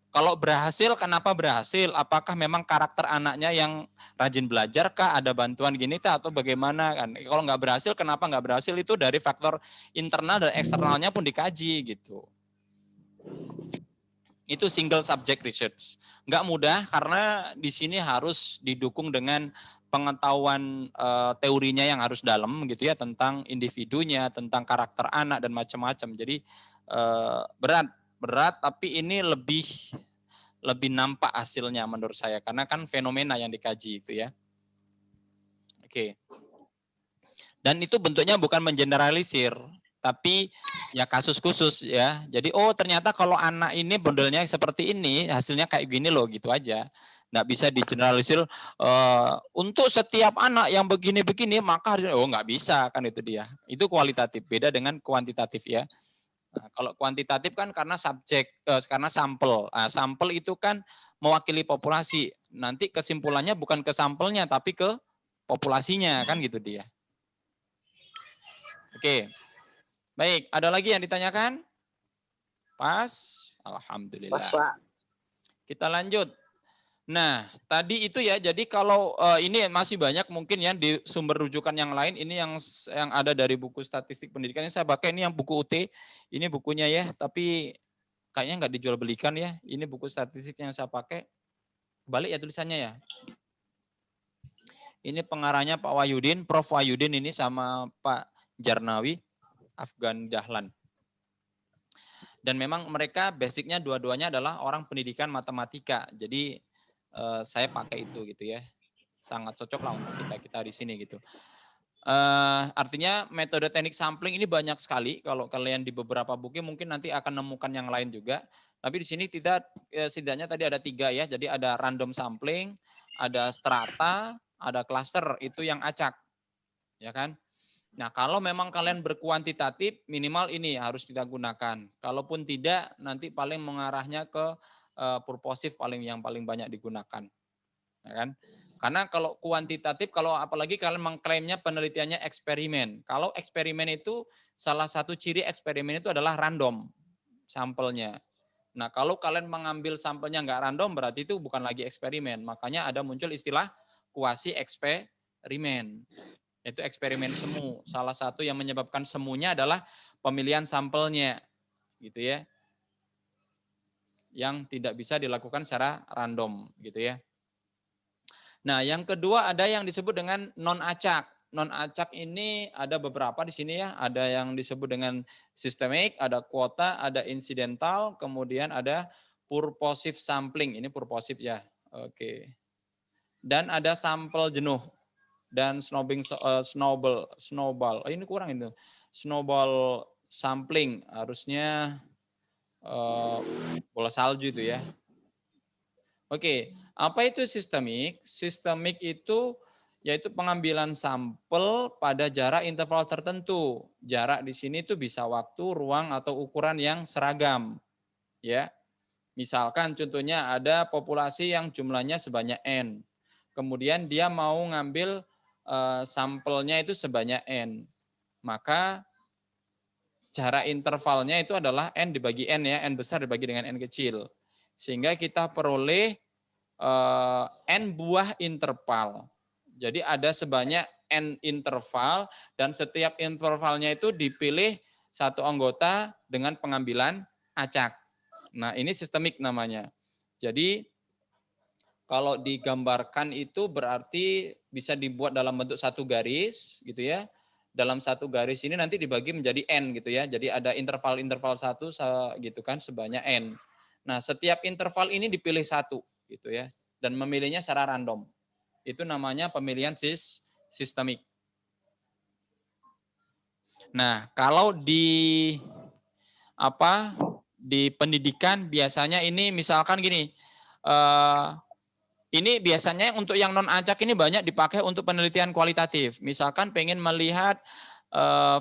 A: kalau berhasil, kenapa berhasil? Apakah memang karakter anaknya yang rajin belajar kah? Ada bantuan gini kah? Atau bagaimana? Kan? Kalau nggak berhasil, kenapa nggak berhasil? Itu dari faktor internal dan eksternalnya pun dikaji gitu. Itu single subject research. Nggak mudah karena di sini harus didukung dengan pengetahuan teorinya yang harus dalam gitu ya, tentang individunya, tentang karakter anak dan macam-macam. Jadi berat tapi ini lebih nampak hasilnya menurut saya, karena kan fenomena yang dikaji itu ya. Oke. Dan itu bentuknya bukan mengeneralisir, tapi ya kasus khusus ya. Jadi ternyata kalau anak ini modelnya seperti ini, hasilnya kayak gini loh, gitu aja. Nggak bisa digeneralisir untuk setiap anak yang begini-begini maka nggak bisa, kan itu dia. Itu kualitatif, beda dengan kuantitatif ya. Nah, kalau kuantitatif kan karena karena sampel. Nah, sampel itu kan mewakili populasi. Nanti kesimpulannya bukan ke sampelnya tapi ke populasinya, kan gitu dia. Oke. Baik, ada lagi yang ditanyakan? Pas? Alhamdulillah.
D: Pas, Pak.
A: Kita lanjut. Nah, tadi itu ya, jadi kalau ini masih banyak mungkin ya di sumber rujukan yang lain, ini yang ada dari buku statistik pendidikan, ini saya pakai ini yang buku UT, ini bukunya ya, tapi kayaknya nggak dijual belikan ya, ini buku statistik yang saya pakai, balik ya tulisannya ya. Ini pengarahnya Pak Wahyudin, Prof. Wahyudin ini sama Pak Jarnawi, Afgan Dahlan. Dan memang mereka basicnya dua-duanya adalah orang pendidikan matematika. Jadi saya pakai itu gitu ya. Sangat cocok lah untuk kita di sini gitu. Artinya metode teknik sampling ini banyak sekali. Kalau kalian di beberapa buku mungkin nanti akan nemukan yang lain juga. Tapi di sini setidaknya tadi ada 3 ya. Jadi ada random sampling, ada strata, ada cluster, itu yang acak. Ya kan? Nah, kalau memang kalian berkuantitatif, minimal ini harus kita gunakan. Kalaupun tidak, nanti paling mengarahnya ke purposif yang paling banyak digunakan. Ya kan? Karena kalau kuantitatif, kalau apalagi kalian mengklaimnya penelitiannya eksperimen. Kalau eksperimen itu, salah satu ciri eksperimen itu adalah random sampelnya. Nah, kalau kalian mengambil sampelnya nggak random, berarti itu bukan lagi eksperimen. Makanya ada muncul istilah kuasi eksperimen. Itu eksperimen semu. Salah satu yang menyebabkan semunya adalah pemilihan sampelnya, gitu ya, yang tidak bisa dilakukan secara random, gitu ya. Nah, yang kedua ada yang disebut dengan non acak. Non acak ini ada beberapa di sini ya. Ada yang disebut dengan sistemik, ada kuota, ada insidental, kemudian ada purposive sampling. Ini purposive ya. Oke. Dan ada sampel jenuh. Dan snowball. Oh, ini kurang itu. Snowball sampling harusnya bola salju itu ya. Oke, apa itu sistemik? Sistemik itu yaitu pengambilan sampel pada jarak interval tertentu. Jarak di sini itu bisa waktu, ruang atau ukuran yang seragam. Ya. Misalkan contohnya ada populasi yang jumlahnya sebanyak N. Kemudian dia mau ngambil sampelnya itu sebanyak N. Maka jarak intervalnya itu adalah N dibagi N ya, N besar dibagi dengan N kecil. Sehingga kita peroleh N buah interval. Jadi ada sebanyak N interval dan setiap intervalnya itu dipilih satu anggota dengan pengambilan acak. Nah, ini sistemik namanya. Jadi kalau digambarkan itu berarti bisa dibuat dalam bentuk satu garis gitu ya. Dalam satu garis ini nanti dibagi menjadi N gitu ya. Jadi ada interval-interval satu gitu kan sebanyak N. Nah, setiap interval ini dipilih satu gitu ya. Dan memilihnya secara random. Itu namanya pemilihan sistemik. Nah, kalau di pendidikan biasanya ini misalkan gini, ini biasanya untuk yang non acak ini banyak dipakai untuk penelitian kualitatif. Misalkan pengen melihat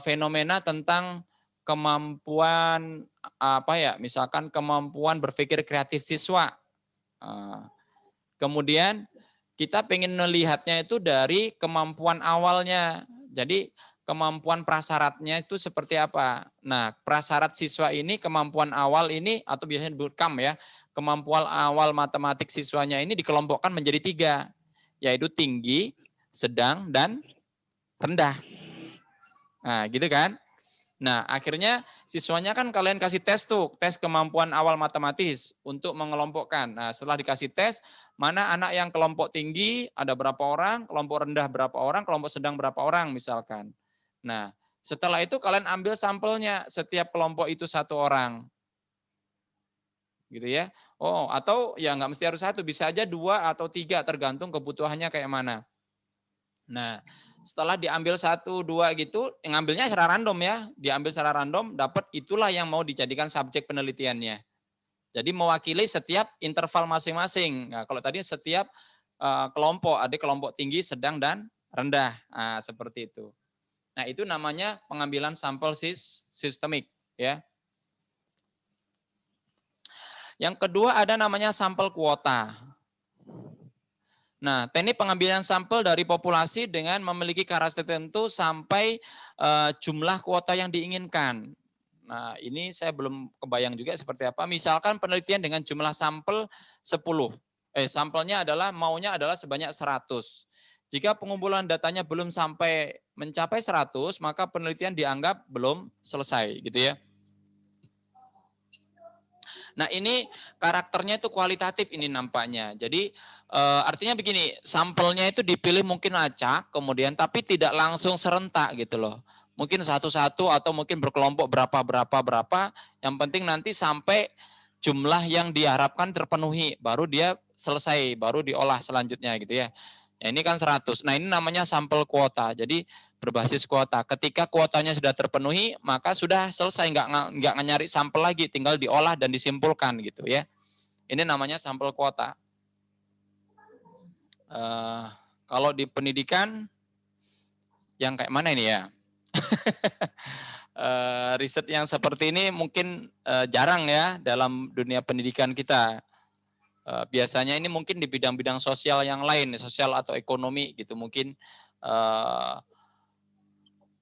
A: fenomena tentang kemampuan misalkan kemampuan berpikir kreatif siswa. Kemudian kita pengen melihatnya itu dari kemampuan awalnya. Jadi kemampuan prasyaratnya itu seperti apa. Nah, prasyarat siswa ini, kemampuan awal ini, atau biasanya bootcamp ya, kemampuan awal matematik siswanya ini dikelompokkan menjadi 3, yaitu tinggi, sedang, dan rendah. Nah, gitu kan. Nah, akhirnya siswanya kan kalian kasih tes tuh, tes kemampuan awal matematis untuk mengelompokkan. Nah, setelah dikasih tes, mana anak yang kelompok tinggi ada berapa orang, kelompok rendah berapa orang, kelompok sedang berapa orang misalkan. Nah, setelah itu kalian ambil sampelnya, setiap kelompok itu 1 orang. Gitu ya. Oh, atau ya nggak mesti harus 1, bisa aja 2 atau 3 tergantung kebutuhannya kayak mana. Nah, setelah diambil 1, 2 gitu, ngambilnya secara random ya, diambil secara random, dapat itulah yang mau dijadikan subjek penelitiannya. Jadi mewakili setiap interval masing-masing. Nah, kalau tadi setiap kelompok, ada kelompok tinggi, sedang, dan rendah. Nah, seperti itu. Nah, itu namanya pengambilan sampel sistemik. Ya. Yang kedua ada namanya sampel kuota. Nah, teknik pengambilan sampel dari populasi dengan memiliki karakteristik tertentu sampai jumlah kuota yang diinginkan. Nah, ini saya belum kebayang juga seperti apa. Misalkan penelitian dengan jumlah sampel 10. Sampelnya maunya adalah sebanyak 100. Jika pengumpulan datanya belum sampai mencapai 100, maka penelitian dianggap belum selesai, gitu ya. Nah, ini karakternya itu kualitatif ini nampaknya. Jadi artinya begini, sampelnya itu dipilih mungkin acak, kemudian tapi tidak langsung serentak gitu loh. Mungkin satu-satu atau mungkin berkelompok berapa. Yang penting nanti sampai jumlah yang diharapkan terpenuhi, baru dia selesai, baru diolah selanjutnya gitu ya. Ya ini kan 100. Nah, ini namanya sampel kuota. Jadi berbasis kuota. Ketika kuotanya sudah terpenuhi, maka sudah selesai, nggak nyari sampel lagi, tinggal diolah dan disimpulkan gitu ya. Ini namanya sampel kuota. Kalau di pendidikan yang kayak mana ini ya? Riset yang seperti ini mungkin jarang ya dalam dunia pendidikan kita. Biasanya ini mungkin di bidang-bidang sosial yang lain, sosial atau ekonomi gitu, mungkin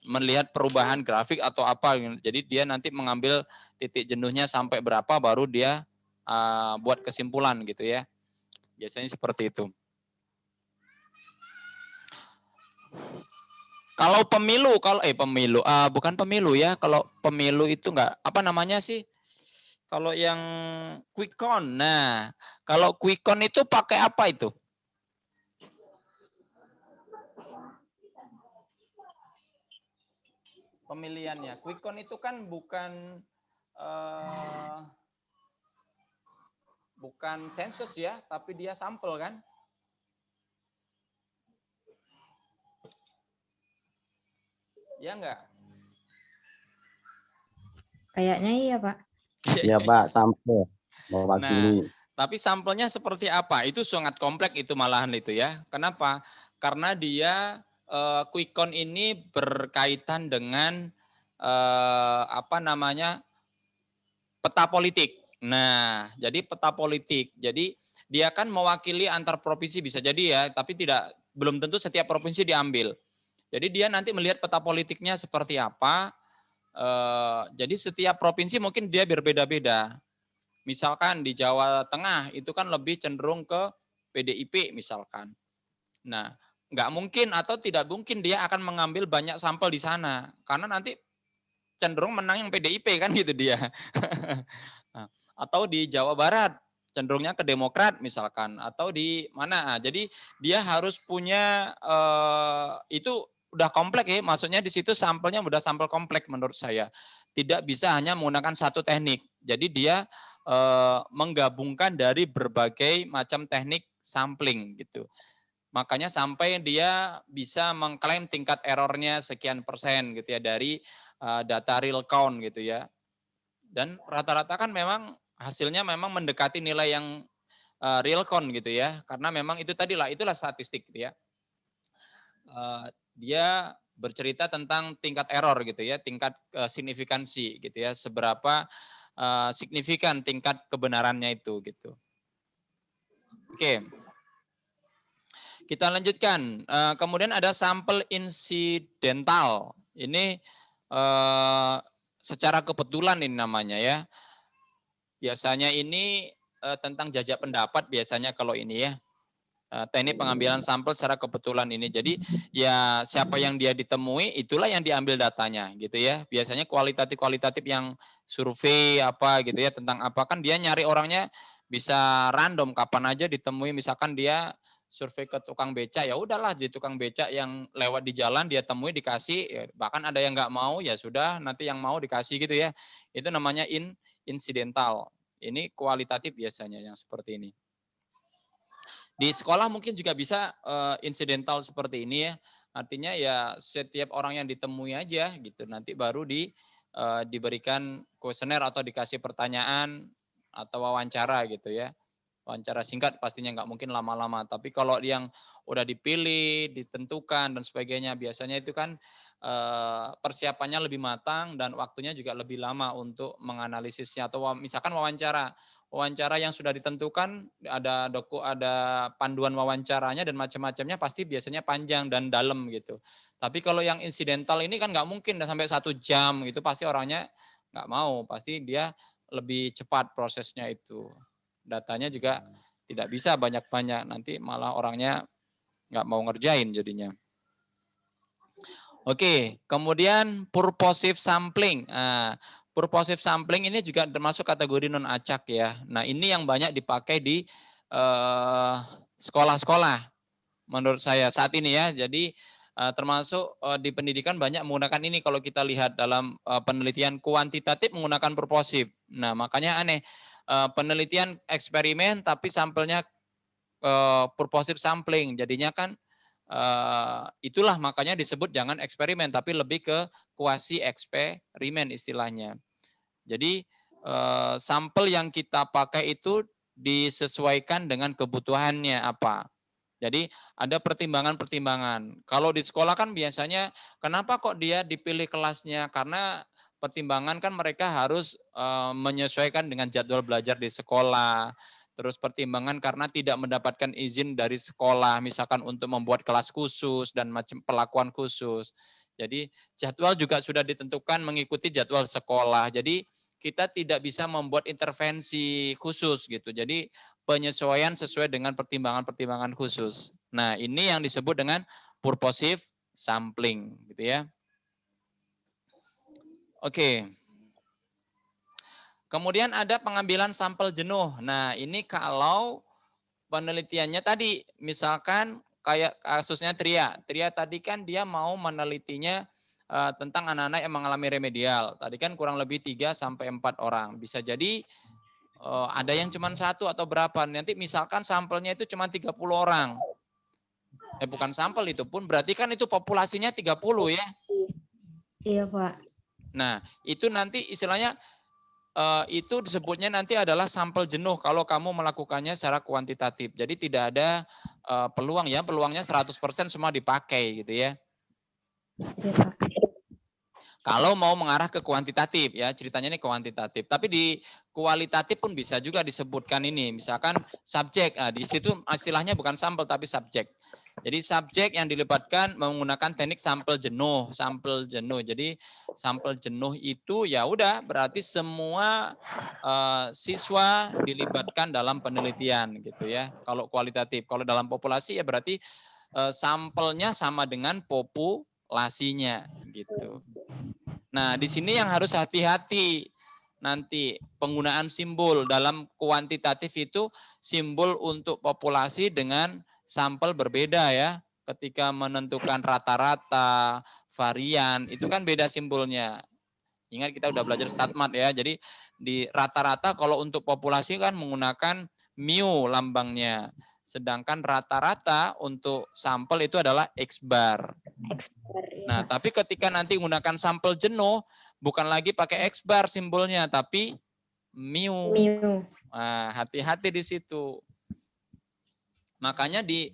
A: melihat perubahan grafik atau apa. Jadi dia nanti mengambil titik jenuhnya sampai berapa baru dia buat kesimpulan gitu ya. Biasanya seperti itu. Kalau pemilu, bukan pemilu ya. Kalau pemilu itu enggak, apa namanya sih? Kalau yang quick count. Nah, kalau quick count itu pakai apa itu? Pemilihannya. Quick count itu kan bukan sensus ya, tapi dia sampel kan? Ya enggak?
C: Kayaknya iya, Pak.
B: Ya Pak, sampel mewakili.
A: Nah, tapi sampelnya seperti apa? Itu sangat kompleks itu malahan itu ya. Kenapa? Karena dia quick count ini berkaitan dengan peta politik. Nah, jadi peta politik. Jadi dia kan mewakili antar provinsi bisa jadi ya, tapi belum tentu setiap provinsi diambil. Jadi dia nanti melihat peta politiknya seperti apa. Jadi setiap provinsi mungkin dia berbeda-beda. Misalkan di Jawa Tengah itu kan lebih cenderung ke PDIP misalkan. Nah, nggak mungkin atau tidak mungkin dia akan mengambil banyak sampel di sana. Karena nanti cenderung menang yang PDIP kan gitu dia. Atau di Jawa Barat cenderungnya ke Demokrat misalkan. Atau di mana. Jadi dia harus punya, itu udah kompleks ya. Maksudnya di situ sampelnya udah sampel kompleks menurut saya. Tidak bisa hanya menggunakan satu teknik. Jadi dia menggabungkan dari berbagai macam teknik sampling gitu. Makanya sampai dia bisa mengklaim tingkat errornya sekian persen gitu ya dari data real count gitu ya. Dan rata-rata kan memang hasilnya memang mendekati nilai yang real count gitu ya. Karena memang itulah statistik gitu ya. Dia bercerita tentang tingkat error gitu ya, tingkat signifikansi gitu ya, seberapa signifikan tingkat kebenarannya itu gitu. Oke. Kita lanjutkan. Kemudian ada sampel insidental. Ini secara kebetulan ini namanya ya. Biasanya ini tentang jajak pendapat biasanya kalau ini ya. teknik pengambilan sampel secara kebetulan ini. Jadi ya siapa yang dia ditemui itulah yang diambil datanya gitu ya. Biasanya kualitatif yang survei apa gitu ya tentang apa kan dia nyari orangnya bisa random kapan aja ditemui, misalkan dia survei ke tukang becak ya udahlah di tukang becak yang lewat di jalan dia temui dikasih ya, bahkan ada yang nggak mau ya sudah nanti yang mau dikasih gitu ya. Itu namanya insidental. Ini kualitatif biasanya yang seperti ini. Di sekolah mungkin juga bisa insidental seperti ini ya. Artinya ya setiap orang yang ditemui aja gitu. Nanti baru diberikan kuesioner atau dikasih pertanyaan atau wawancara gitu ya. Wawancara singkat pastinya nggak mungkin lama-lama. Tapi kalau yang udah dipilih, ditentukan dan sebagainya, biasanya itu kan persiapannya lebih matang dan waktunya juga lebih lama untuk menganalisisnya. Atau misalkan wawancara yang sudah ditentukan, ada panduan wawancaranya dan macam-macamnya pasti biasanya panjang dan dalam gitu. Tapi kalau yang insidental ini kan nggak mungkin sampai 1 jam gitu, pasti orangnya nggak mau, pasti dia lebih cepat prosesnya itu. Datanya juga tidak bisa banyak-banyak, nanti malah orangnya nggak mau ngerjain jadinya. Oke, kemudian purposive sampling. Nah, purposive sampling ini juga termasuk kategori non acak ya. Nah, ini yang banyak dipakai di sekolah-sekolah menurut saya saat ini ya. Jadi termasuk di pendidikan banyak menggunakan ini kalau kita lihat dalam penelitian kuantitatif menggunakan purposive. Nah, makanya aneh penelitian eksperimen tapi sampelnya purposive sampling. Jadinya kan itulah makanya disebut jangan eksperimen tapi lebih ke kuasi eksperimen istilahnya. Jadi sampel yang kita pakai itu disesuaikan dengan kebutuhannya apa. Jadi ada pertimbangan-pertimbangan. Kalau di sekolah kan biasanya kenapa kok dia dipilih kelasnya? Karena pertimbangan kan mereka harus menyesuaikan dengan jadwal belajar di sekolah. Terus pertimbangan karena tidak mendapatkan izin dari sekolah, misalkan untuk membuat kelas khusus dan macam perlakuan khusus. Jadi jadwal juga sudah ditentukan mengikuti jadwal sekolah. Jadi kita tidak bisa membuat intervensi khusus gitu. Jadi penyesuaian sesuai dengan pertimbangan-pertimbangan khusus. Nah, ini yang disebut dengan purposive sampling gitu ya. Oke. Kemudian ada pengambilan sampel jenuh. Nah, ini kalau penelitiannya tadi, misalkan kayak kasusnya Tria. Tria tadi kan dia mau menelitinya tentang anak-anak yang mengalami remedial. Tadi kan kurang lebih 3 sampai 4 orang. Bisa jadi ada yang cuma 1 atau berapa. Nanti misalkan sampelnya itu cuma 30 orang. Bukan sampel itu pun, berarti kan itu populasinya 30 ya.
C: Iya, Pak.
A: Nah, itu nanti istilahnya itu disebutnya nanti adalah sampel jenuh kalau kamu melakukannya secara kuantitatif. Jadi tidak ada peluang ya, peluangnya 100% semua dipakai gitu ya.
C: Iya, Pak.
A: Kalau mau mengarah ke kuantitatif ya, ceritanya ini kuantitatif. Tapi di kualitatif pun bisa juga disebutkan ini, misalkan subjek. Nah, di situ istilahnya bukan sampel tapi subjek. Jadi subjek yang dilibatkan menggunakan teknik sampel jenuh, Jadi sampel jenuh itu ya udah berarti semua siswa dilibatkan dalam penelitian gitu ya. Kalau kualitatif, kalau dalam populasi ya berarti sampelnya sama dengan populasinya gitu. Nah, di sini yang harus hati-hati nanti penggunaan simbol dalam kuantitatif itu simbol untuk populasi dengan sampel berbeda ya. Ketika menentukan rata-rata, varian, itu kan beda simbolnya. Ingat kita udah belajar StatMat ya. Jadi di rata-rata kalau untuk populasi kan menggunakan mu lambangnya. Sedangkan rata-rata untuk sampel itu adalah X bar. Nah, tapi ketika nanti menggunakan sampel jenuh, bukan lagi pakai X bar simbolnya, tapi mu. Nah, hati-hati di situ. Makanya di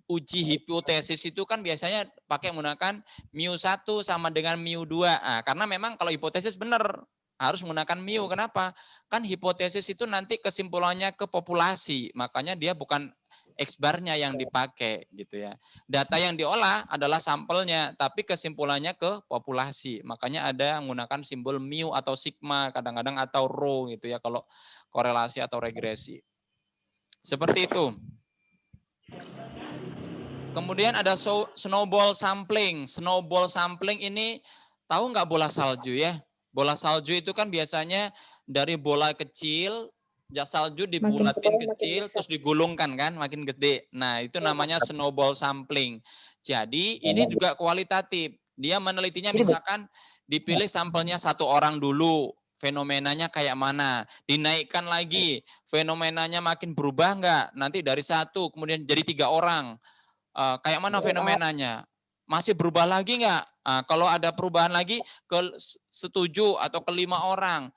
A: uji hipotesis itu kan biasanya pakai menggunakan mu1 sama dengan mu2. Nah, karena memang kalau hipotesis benar harus menggunakan mu. Kenapa? Kan hipotesis itu nanti kesimpulannya ke populasi. Makanya dia bukan X barnya yang dipakai gitu ya. Data yang diolah adalah sampelnya, tapi kesimpulannya ke populasi. Makanya ada yang menggunakan simbol mu atau sigma kadang-kadang atau rho gitu ya kalau korelasi atau regresi. Seperti itu. Kemudian ada snowball sampling. Snowball sampling ini tahu nggak bola salju ya? Bola salju itu kan biasanya dari bola kecil, salju dibulatin kecil, terus digulungkan kan, makin gede. Nah itu namanya snowball sampling. Jadi ini juga kualitatif. Dia menelitinya misalkan dipilih sampelnya 1 orang dulu, fenomenanya kayak mana, dinaikkan lagi, fenomenanya makin berubah nggak? Nanti dari 1 kemudian jadi 3 orang. Kayak mana fenomenanya? Masih berubah lagi nggak? Kalau ada perubahan lagi ke 7 atau ke 5 orang,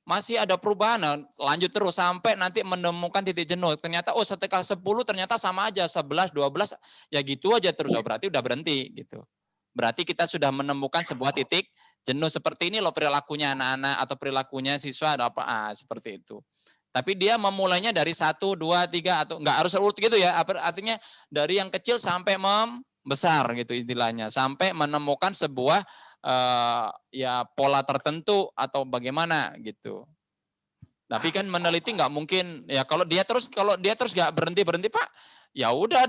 A: masih ada perubahan, lanjut terus sampai nanti menemukan titik jenuh. Ternyata setelah 10 ternyata sama aja, 11, 12 ya gitu aja terus. Berarti udah berhenti gitu. Berarti kita sudah menemukan sebuah titik jenuh. Seperti ini loh perilakunya anak-anak atau perilakunya siswa ada apa? Seperti itu. Tapi dia memulainya dari 1, 2, 3 atau enggak harus urut gitu ya. Artinya dari yang kecil sampai membesar gitu istilahnya. Sampai menemukan sebuah ya pola tertentu atau bagaimana gitu. Tapi kan meneliti nggak mungkin ya kalau dia terus nggak berhenti Pak, ya udah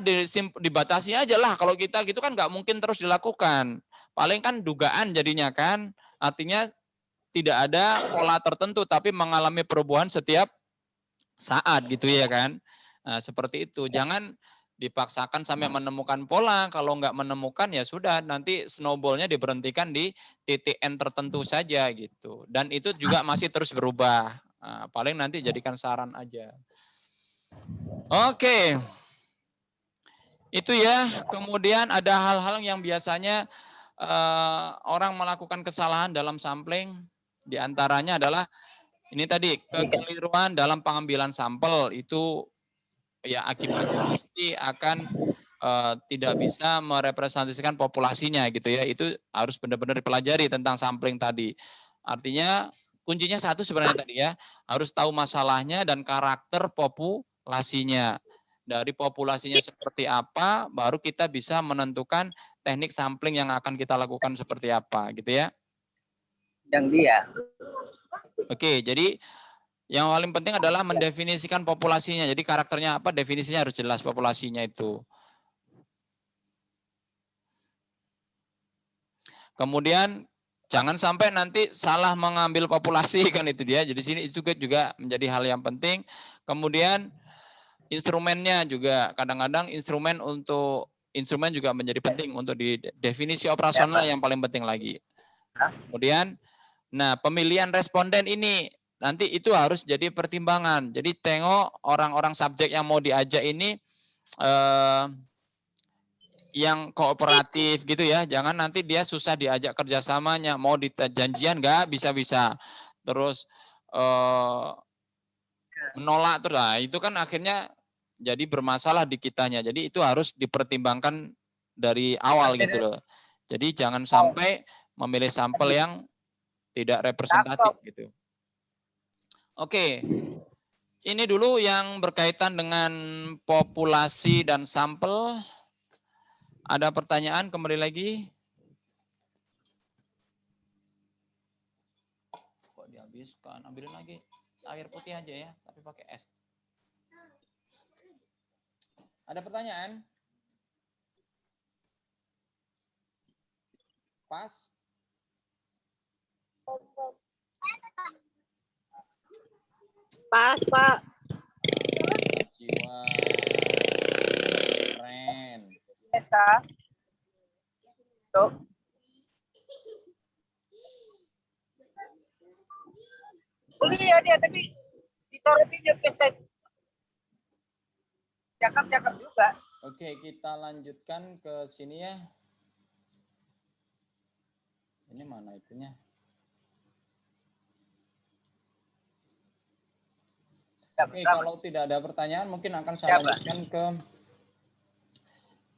A: dibatasi aja lah. Kalau kita gitu kan nggak mungkin terus dilakukan. Paling kan dugaan jadinya kan. Artinya tidak ada pola tertentu tapi mengalami perubahan setiap saat gitu ya kan. Nah, seperti itu. Jangan dipaksakan sampai menemukan pola. Kalau nggak menemukan ya sudah nanti snowballnya diberhentikan di titik N tertentu saja gitu. Dan itu juga masih terus berubah. Nah, paling nanti jadikan saran aja. Oke. Itu ya. Kemudian ada hal-hal yang biasanya orang melakukan kesalahan dalam sampling. Di antaranya adalah ini tadi kekeliruan dalam pengambilan sampel itu ya akibatnya pasti akan tidak bisa merepresentasikan populasinya gitu ya. Itu harus benar-benar dipelajari tentang sampling tadi. Artinya kuncinya satu sebenarnya tadi ya, harus tahu masalahnya dan karakter populasinya. Dari populasinya seperti apa, baru kita bisa menentukan teknik sampling yang akan kita lakukan seperti apa gitu ya.
E: Yang dia.
A: Oke, jadi yang paling penting adalah mendefinisikan populasinya. Jadi karakternya apa, definisinya harus jelas populasinya itu. Kemudian jangan sampai nanti salah mengambil populasi kan itu dia. Jadi sini itu juga menjadi hal yang penting. Kemudian instrumennya juga kadang-kadang instrumen juga menjadi penting untuk di definisi operasional yang paling penting lagi. Kemudian pemilihan responden ini nanti itu harus jadi pertimbangan. Jadi tengok orang-orang subjek yang mau diajak ini yang kooperatif gitu ya. Jangan nanti dia susah diajak kerjasamanya. Mau janjian nggak bisa-bisa. Terus menolak terus. Nah, itu kan akhirnya jadi bermasalah di kitanya. Jadi itu harus dipertimbangkan dari awal gitu loh. Jadi jangan sampai memilih sampel yang tidak representatif gitu. Oke. Ini dulu yang berkaitan dengan populasi dan sampel. Ada pertanyaan kembali lagi? Kok dihabiskan? Ambilin lagi air putih aja ya, tapi pakai es. Ada pertanyaan? Pas?
F: Pas, Pak.
A: Jiwa. Keren.
E: Tuh. Kuliah dia tapi disorotin pesta. Cakep-cakep juga.
A: Oke, kita lanjutkan ke sini ya. Ini mana itunya? Oke, kalau tidak ada pertanyaan mungkin akan saya lanjutkan ke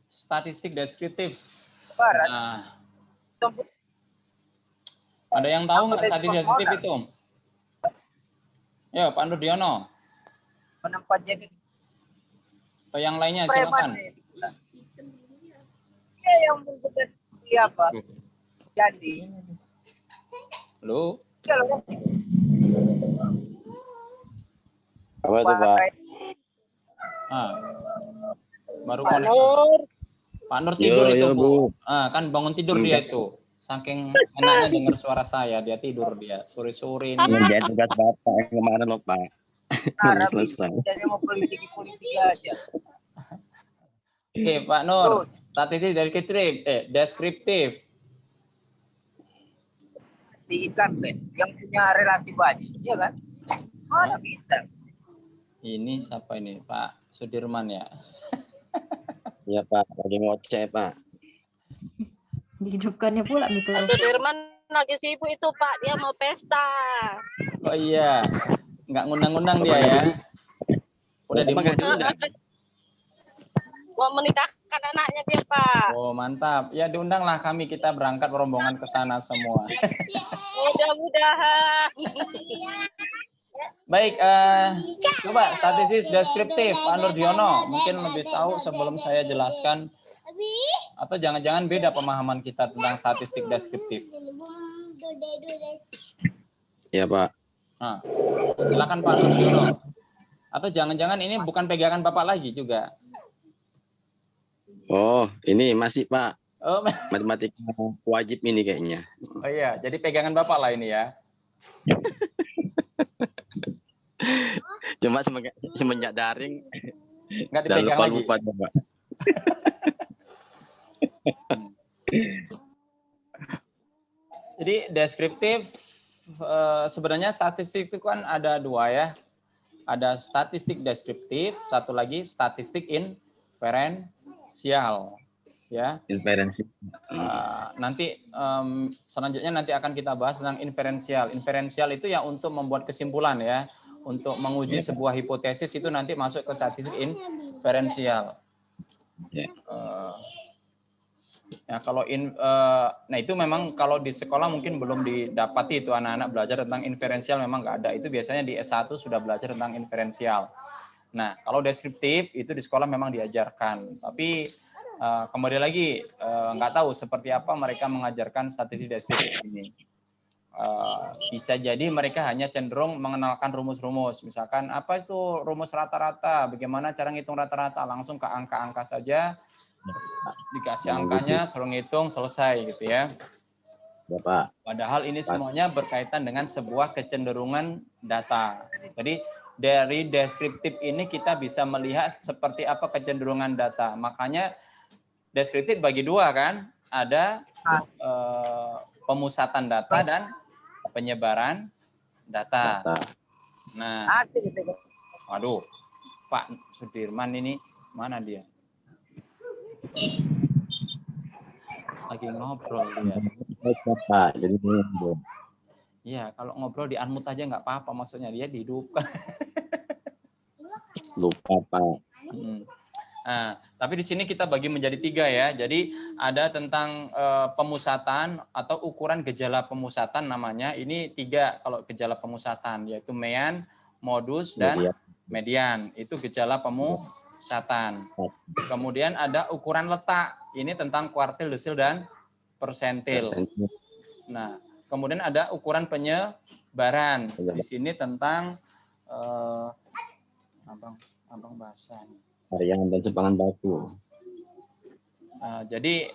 A: statistik deskriptif. Nah, ada yang tahu nggak statistik deskriptif itu? Ya, Pak Nurdiono.
E: Menempat jadi.
A: Atau yang lainnya silakan.
E: Iya yang berbeda siapa? Jadi.
A: Halo.
B: Apa itu Pak?
A: Baru
F: Pak
A: connect.
F: Nur.
A: Pak Nur tidur itu,
B: yo,
A: Bu. Kan bangun tidur dia itu. Saking enaknya dengar suara saya, dia tidur dia. Sore-sore ini.
B: Ngerjain tugas Bapak yang kemarin loh, Pak. Belum
E: Arab
B: selesai.
E: jadi mau politik aja.
A: Oke, Pak Nur.
E: Terus,
A: Statistik deskriptif.
E: ikan yang punya relasi banyak, ya kan? Mana bisa?
A: Ini siapa ini? Pak Sudirman ya?
B: Iya, Pak. Lagi ngoceh, Pak.
C: Dihidupkannya pula
F: Pak
C: mikrofon.
F: Sudirman lagi sibuk itu Pak, dia mau pesta.
A: Oh iya. Nggak ngundang-ngundang dia ya? Udah
B: Emang nggak
A: dimulai.
B: diundang?
F: Mau menikahkan anaknya dia Pak.
A: Oh mantap. Ya diundanglah kami, kita berangkat rombongan ke sana semua.
F: Mudah-mudahan.
A: Baik, coba statistik deskriptif Pak Nurdiono mungkin lebih tahu sebelum saya jelaskan, atau jangan-jangan beda pemahaman kita tentang statistik deskriptif.
B: Iya, Pak.
A: Nah, silakan Pak Nurdiono. Atau jangan-jangan ini bukan pegangan Bapak lagi juga.
B: Oh, ini masih, Pak.
A: Oh,
B: Matematika wajib ini kayaknya.
A: oh iya, jadi pegangan Bapak lah ini ya.
B: Cuma semenjak daring
A: Nggak
B: dan
A: dipegang lagi.
B: lupa, Pak.
A: Jadi deskriptif sebenarnya statistik itu kan ada dua ya. Ada statistik deskriptif, satu lagi statistik inferensial. Ya.
B: Inferensi.
A: Nanti selanjutnya nanti akan kita bahas tentang inferensial. Inferensial itu ya untuk membuat kesimpulan ya, untuk menguji sebuah hipotesis itu nanti masuk ke statistik inferensial. Ya kalau nah itu memang kalau di sekolah mungkin belum didapati itu anak-anak belajar tentang inferensial, memang nggak ada. Itu biasanya di S1 sudah belajar tentang inferensial. Nah kalau deskriptif itu di sekolah memang diajarkan, tapi kembali lagi nggak tahu seperti apa mereka mengajarkan statistik deskriptif ini. Bisa jadi mereka hanya cenderung mengenalkan rumus-rumus, misalkan apa itu rumus rata-rata, bagaimana cara ngitung rata-rata, langsung ke angka-angka saja, dikasih angkanya, suruh ngitung, selesai gitu ya.
B: Bapak.
A: Padahal ini semuanya berkaitan dengan sebuah kecenderungan data. Jadi dari deskriptif ini kita bisa melihat seperti apa kecenderungan data. Makanya deskriptif bagi dua kan, ada pemusatan data dan penyebaran data. Nah, waduh, Pak Sudirman ini mana dia? Lagi ngobrol dia.
B: Bapak, jadi ngobrol.
A: Iya, kalau ngobrol di unmute aja nggak apa-apa, maksudnya dia dihidupkan.
B: Lupa, Pak.
A: Nah, tapi di sini kita bagi menjadi 3 ya. Jadi ada tentang pemusatan atau ukuran gejala pemusatan namanya. Ini 3 kalau gejala pemusatan, yaitu mean, modus, dan median. Itu gejala pemusatan. Kemudian ada ukuran letak. Ini tentang kuartil, desil, dan persentil. Nah, kemudian ada ukuran penyebaran. Di sini tentang abang bahasa.
B: Varian dan simpangan baku.
A: Jadi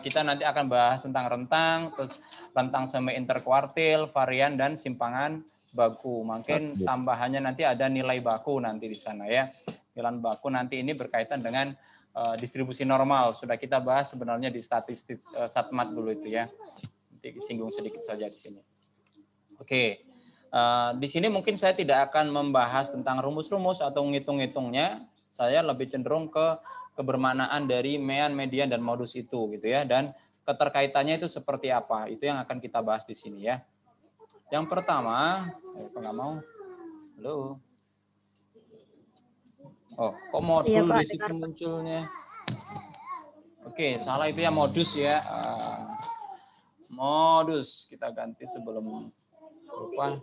A: kita nanti akan bahas tentang rentang, terus rentang semi interkuartil, varian, dan simpangan baku. Mungkin tambahannya nanti ada nilai baku nanti di sana ya. Nilai baku nanti ini berkaitan dengan distribusi normal. Sudah kita bahas sebenarnya di statistik Satmat dulu itu ya. Nanti singgung sedikit saja di sini. Oke. Di sini mungkin saya tidak akan membahas tentang rumus-rumus atau ngitung-ngitungnya. Saya lebih cenderung ke kebermanaan dari mean, median, dan modus itu gitu ya, dan keterkaitannya itu seperti apa, itu yang akan kita bahas di sini ya. Yang pertama, nggak mau, halo, oh kok modul iya, Pak, di situ munculnya? Oke, salah itu ya modus ya, modus kita ganti sebelum lupa.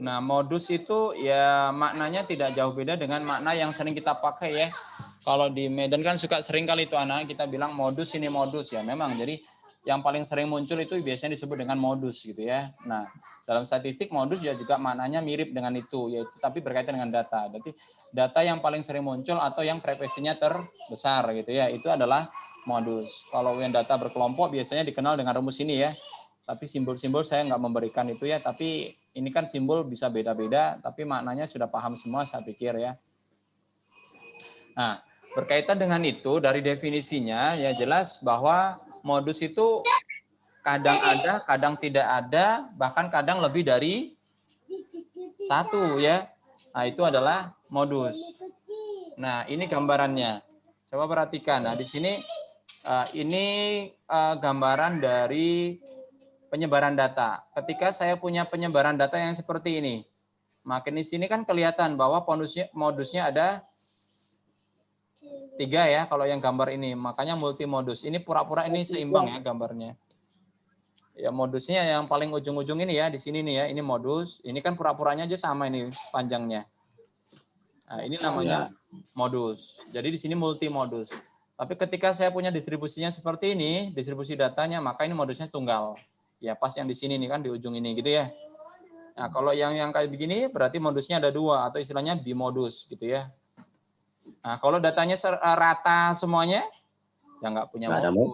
A: Nah, modus itu ya maknanya tidak jauh beda dengan makna yang sering kita pakai ya. Kalau di Medan kan suka sering kali itu anak kita bilang modus ini modus ya. Memang jadi yang paling sering muncul itu biasanya disebut dengan modus gitu ya. Nah, dalam statistik modus ya juga maknanya mirip dengan itu, yaitu tapi berkaitan dengan data. Jadi data yang paling sering muncul atau yang frekuensinya terbesar gitu ya, itu adalah modus. Kalau yang data berkelompok biasanya dikenal dengan rumus ini ya. Tapi simbol-simbol saya nggak memberikan itu ya, tapi ini kan simbol bisa beda-beda, tapi maknanya sudah paham semua saya pikir ya. Nah, berkaitan dengan itu dari definisinya ya jelas bahwa modus itu kadang ada, kadang tidak ada, bahkan kadang lebih dari satu ya. Nah, itu adalah modus. Nah, ini gambarannya. Coba perhatikan. Nah, di sini ini gambaran dari penyebaran data. Ketika saya punya penyebaran data yang seperti ini, makin di sini kan kelihatan bahwa modusnya ada 3 ya kalau yang gambar ini, makanya multimodus. Ini pura-pura ini seimbang ya gambarnya. Ya modusnya yang paling ujung-ujung ini ya, di sini nih ya, ini modus. Ini kan pura-puranya aja sama ini panjangnya. Nah, ini namanya modus. Jadi di sini multimodus. Tapi ketika saya punya distribusinya seperti ini, distribusi datanya, maka ini modusnya tunggal. Ya pas yang di sini nih kan di ujung ini gitu ya. Nah, kalau yang kayak begini berarti modusnya ada 2 atau istilahnya bimodus gitu ya. Nah, kalau datanya rata semuanya, ya nggak punya modus.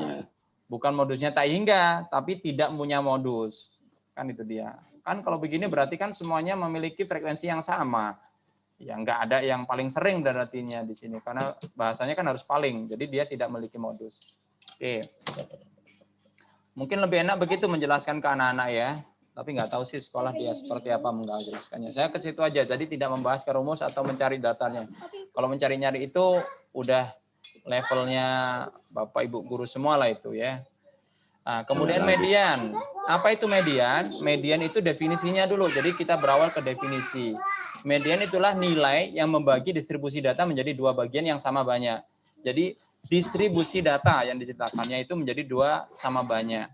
A: Ya, bukan modusnya tak hingga, tapi tidak punya modus. Kan itu dia. Kan kalau begini berarti kan semuanya memiliki frekuensi yang sama. Ya nggak ada yang paling sering berartinya di sini. Karena bahasanya kan harus paling. Jadi dia tidak memiliki modus. Oke. Mungkin lebih enak begitu menjelaskan ke anak-anak ya. Tapi nggak tahu sih sekolah dia seperti apa menjelaskannya. Saya ke situ aja, jadi tidak membahas ke rumus atau mencari datanya. Kalau mencari-nyari itu udah levelnya Bapak Ibu guru semua lah itu ya. Nah, kemudian median. Apa itu median? Median itu definisinya dulu. Jadi kita berawal ke definisi. Median itulah nilai yang membagi distribusi data menjadi 2 bagian yang sama banyak. Jadi distribusi data yang diceritakannya itu menjadi 2 sama banyak.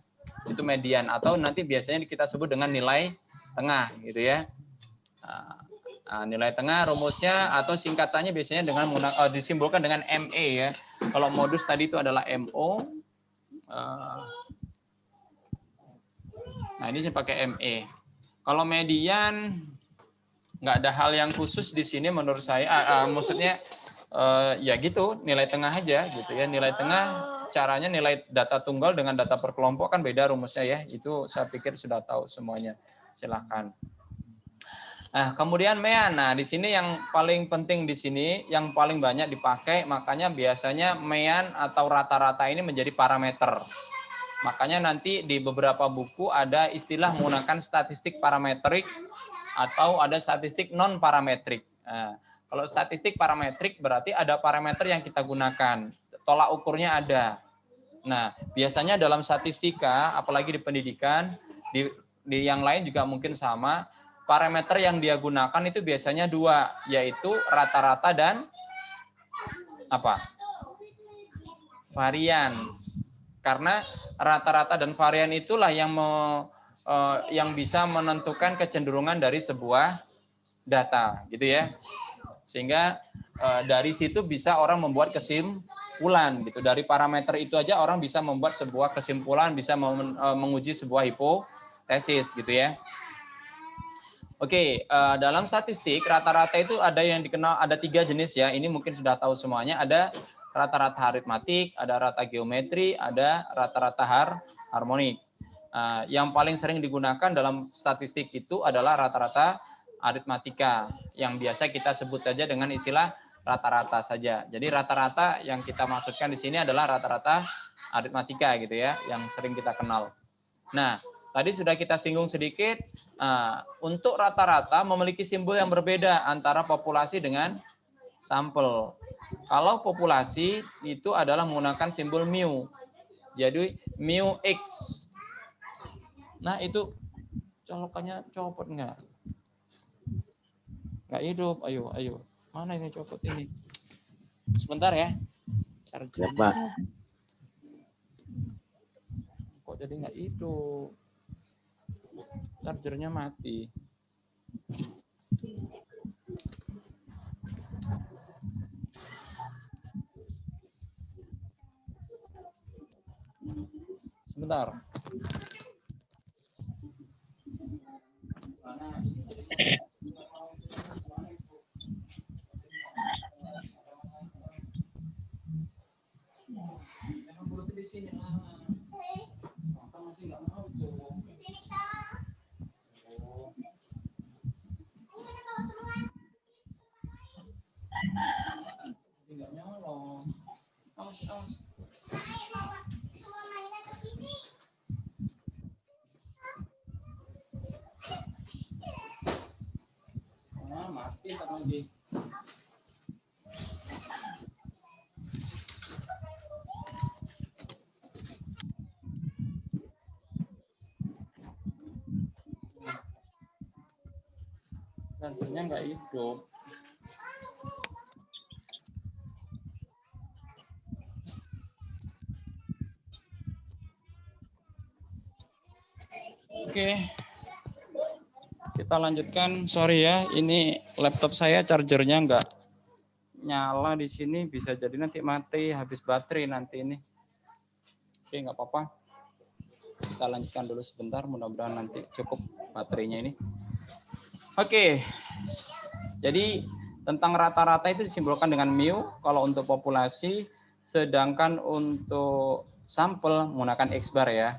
A: Itu median atau nanti biasanya kita sebut dengan nilai tengah gitu ya. Nah, nilai tengah rumusnya atau singkatannya biasanya dengan disimbolkan dengan ME ya. Kalau modus tadi itu adalah MO. Nah, ini saya pakai ME. Kalau median nggak ada hal yang khusus di sini menurut saya. Maksudnya ya gitu, nilai tengah aja gitu ya. Nilai tengah caranya nilai data tunggal dengan data per kelompok kan beda rumusnya ya. Itu saya pikir sudah tahu semuanya. Silahkan. Nah, kemudian MEAN. Nah, di sini yang paling penting di sini, yang paling banyak dipakai, makanya biasanya MEAN atau rata-rata ini menjadi parameter. Makanya nanti di beberapa buku ada istilah menggunakan statistik parametrik atau ada statistik non parametrik. Nah, kalau statistik parametrik berarti ada parameter yang kita gunakan, tolak ukurnya ada. Nah, biasanya dalam statistika, apalagi di pendidikan, di yang lain juga mungkin sama, parameter yang dia gunakan itu biasanya 2, yaitu rata-rata dan apa? Varian. Karena rata-rata dan varian itulah yang bisa menentukan kecenderungan dari sebuah data, gitu ya. Sehingga dari situ bisa orang membuat kesimpulan, gitu. Dari parameter itu aja orang bisa membuat sebuah kesimpulan, bisa menguji sebuah hipotesis, gitu ya. Oke, dalam statistik rata-rata itu ada yang dikenal ada 3 jenis ya. Ini mungkin sudah tahu semuanya. Ada rata-rata aritmatik, ada rata geometri, ada rata-rata harmonik. Yang paling sering digunakan dalam statistik itu adalah rata-rata aritmatika, yang biasa kita sebut saja dengan istilah rata-rata saja. Jadi rata-rata yang kita maksudkan di sini adalah rata-rata aritmatika gitu ya, yang sering kita kenal. Nah, tadi sudah kita singgung sedikit, untuk rata-rata memiliki simbol yang berbeda antara populasi dengan sampel. Kalau populasi itu adalah menggunakan simbol mu. Jadi mu X. Nah, itu colokannya copot enggak? Enggak hidup. Ayo. Mana ini copot ini? Sebentar ya. Charger.
B: Ya, Pak.
A: Kok jadi enggak hidup? Chargernya mati. sebentar. Mati lagi. Sensornya nggak hidup. Oke. Kita lanjutkan. Sorry ya, ini laptop saya chargernya nggak nyala di sini. Bisa jadi nanti mati, habis baterai nanti ini. Oke, nggak apa-apa. Kita lanjutkan dulu sebentar. Mudah-mudahan nanti cukup baterainya ini. Oke. Jadi tentang rata-rata itu disimbolkan dengan mu kalau untuk populasi, sedangkan untuk sampel menggunakan X bar ya.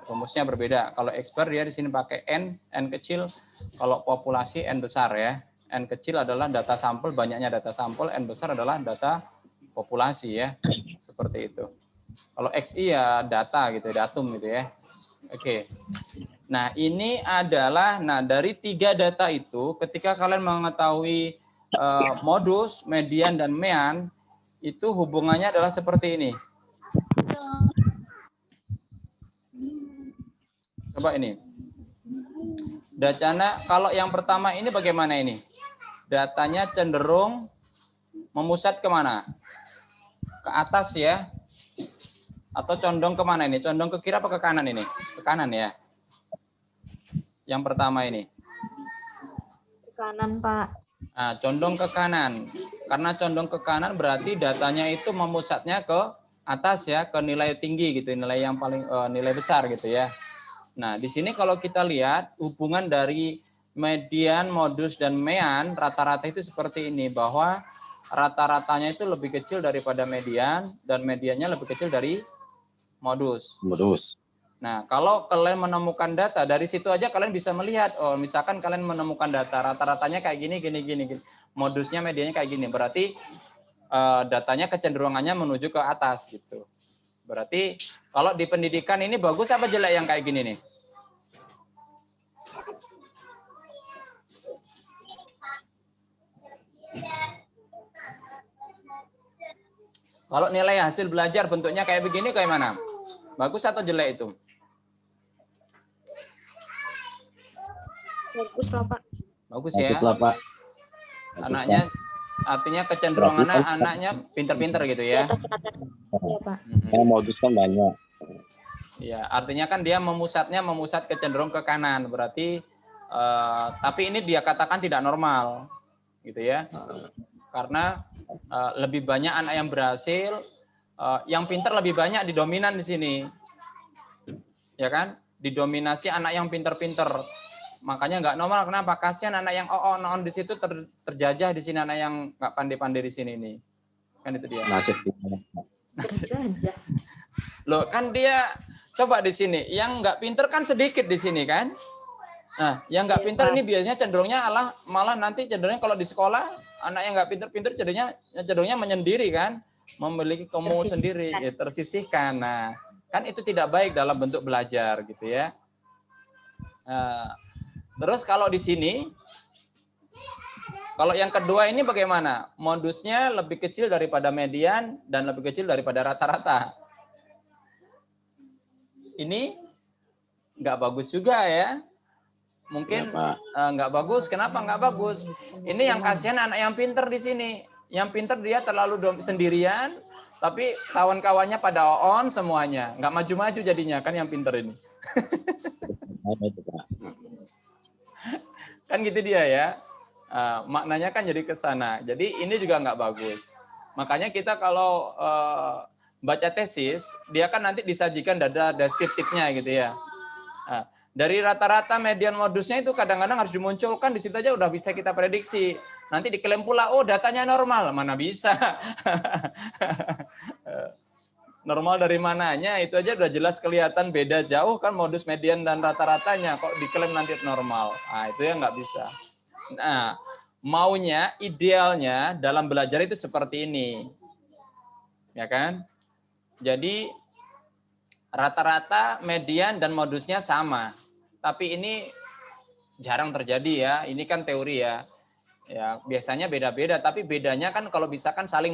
A: Rumusnya berbeda. Kalau X bar dia di sini pakai N kecil. Kalau populasi N besar ya. N kecil adalah data sampel, banyaknya data sampel. N besar adalah data populasi ya. Seperti itu. Kalau XI ya data gitu, datum gitu ya. Oke. Nah ini adalah, dari 3 data itu, ketika kalian mengetahui modus, median, dan mean, itu hubungannya adalah seperti ini. Coba ini. Datanya, kalau yang pertama ini bagaimana ini? Datanya cenderung memusat kemana? Ke atas ya? Atau condong kemana ini? Condong ke kiri apa ke kanan ini? Ke kanan ya? Yang pertama ini.
C: Ke kanan, Pak.
A: Nah, condong ke kanan. Karena condong ke kanan berarti datanya itu memusatnya ke atas ya, ke nilai tinggi gitu, nilai yang paling nilai besar gitu ya. Nah, di sini kalau kita lihat hubungan dari median, modus, dan mean, rata-rata itu seperti ini, bahwa rata-ratanya itu lebih kecil daripada median, dan mediannya lebih kecil dari modus. Nah, kalau kalian menemukan data, dari situ aja kalian bisa melihat, oh misalkan kalian menemukan data, rata-ratanya kayak gini, modusnya, mediannya kayak gini, berarti datanya kecenderungannya menuju ke atas gitu. Berarti kalau di pendidikan ini bagus apa jelek yang kayak gini nih? Kalau nilai hasil belajar bentuknya kayak begini kayak mana? Bagus atau jelek itu?
F: Bagus lah, Pak.
A: Bagus ya.
B: Bagus lah, Pak.
A: Anaknya, artinya kecenderungannya anaknya pinter-pinter gitu
F: Di
A: ya.
F: atas rata. Iya, Pak.
B: Modus kan banyak.
A: Ya, artinya kan dia memusat kecenderung ke kanan, berarti tapi ini dia katakan tidak normal, gitu ya. Karena lebih banyak anak yang berhasil, yang pintar lebih banyak didominan di sini, ya kan? Didominasi anak yang pintar-pintar, makanya nggak normal. Kenapa? Kasihan anak yang on di situ terjajah di sini, anak yang nggak pandai-pandai di sini nih, kan itu dia.
B: Nasib.
C: Terjajah.
A: Loh kan dia coba di sini, yang nggak pinter kan sedikit di sini kan. Nah, yang nggak pinter ini biasanya cenderungnya malah nanti cenderungnya kalau di sekolah anak yang nggak pinter cenderungnya menyendiri kan, memiliki kamu sendiri, ya, tersisihkan. Nah, kan itu tidak baik dalam bentuk belajar gitu ya. Nah, terus kalau di sini, kalau yang kedua ini bagaimana? Modusnya lebih kecil daripada median dan lebih kecil daripada rata-rata. Ini nggak bagus juga ya. Mungkin nggak bagus. Kenapa nggak bagus? Ini yang kasihan anak yang pinter di sini. Yang pinter dia terlalu sendirian, tapi kawan-kawannya pada on semuanya. Nggak maju-maju jadinya kan yang pinter ini. Kan gitu dia ya. Maknanya kan jadi ke sana. Jadi ini juga nggak bagus. Makanya kita kalau baca tesis, dia kan nanti disajikan ada deskriptifnya gitu ya. Nah, dari rata-rata median modusnya itu kadang-kadang harus dimunculkan, di situ aja udah bisa kita prediksi. Nanti diklaim pula, oh datanya normal, mana bisa. Normal dari mananya, itu aja udah jelas kelihatan beda jauh kan modus median dan rata-ratanya, kok diklaim nanti normal. Nah, itu ya nggak bisa. Nah, maunya, idealnya dalam belajar itu seperti ini. Ya kan? Jadi, rata-rata median dan modusnya sama. Tapi ini jarang terjadi ya, ini kan teori ya. Ya, biasanya beda-beda, tapi bedanya kan kalau bisa kan saling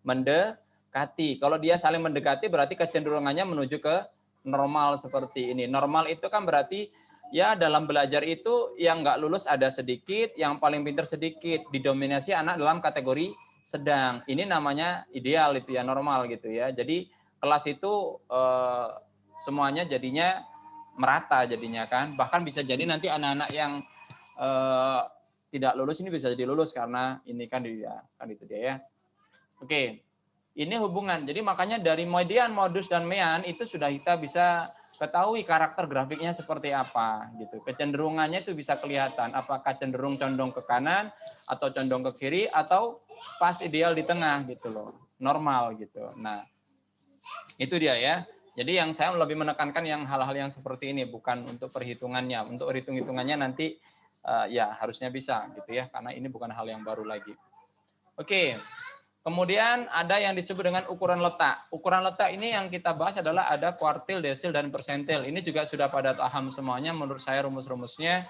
A: mendekati. Kalau dia saling mendekati berarti kecenderungannya menuju ke normal seperti ini. Normal itu kan berarti ya dalam belajar itu yang nggak lulus ada sedikit, yang paling pintar sedikit. Didominasi anak dalam kategori sedang. Ini namanya ideal itu ya, normal gitu ya. Jadi kelas itu semuanya jadinya merata jadinya kan. Bahkan bisa jadi nanti anak-anak yang tidak lulus ini bisa jadi lulus karena ini kan dia kan itu dia ya. Oke. Ini hubungan. Jadi makanya dari median, modus dan mean itu sudah kita bisa ketahui karakter grafiknya seperti apa gitu. Kecenderungannya itu bisa kelihatan apakah cenderung condong ke kanan atau condong ke kiri atau pas ideal di tengah gitu loh. Normal gitu. Nah, itu dia ya. Jadi yang saya lebih menekankan yang hal-hal yang seperti ini bukan untuk perhitungannya. Untuk hitung-hitungannya nanti ya harusnya bisa gitu ya karena ini bukan hal yang baru lagi. Oke. Kemudian ada yang disebut dengan ukuran letak. Ukuran letak ini yang kita bahas adalah ada kuartil, desil, dan persentil. Ini juga sudah pada paham semuanya menurut saya rumus-rumusnya.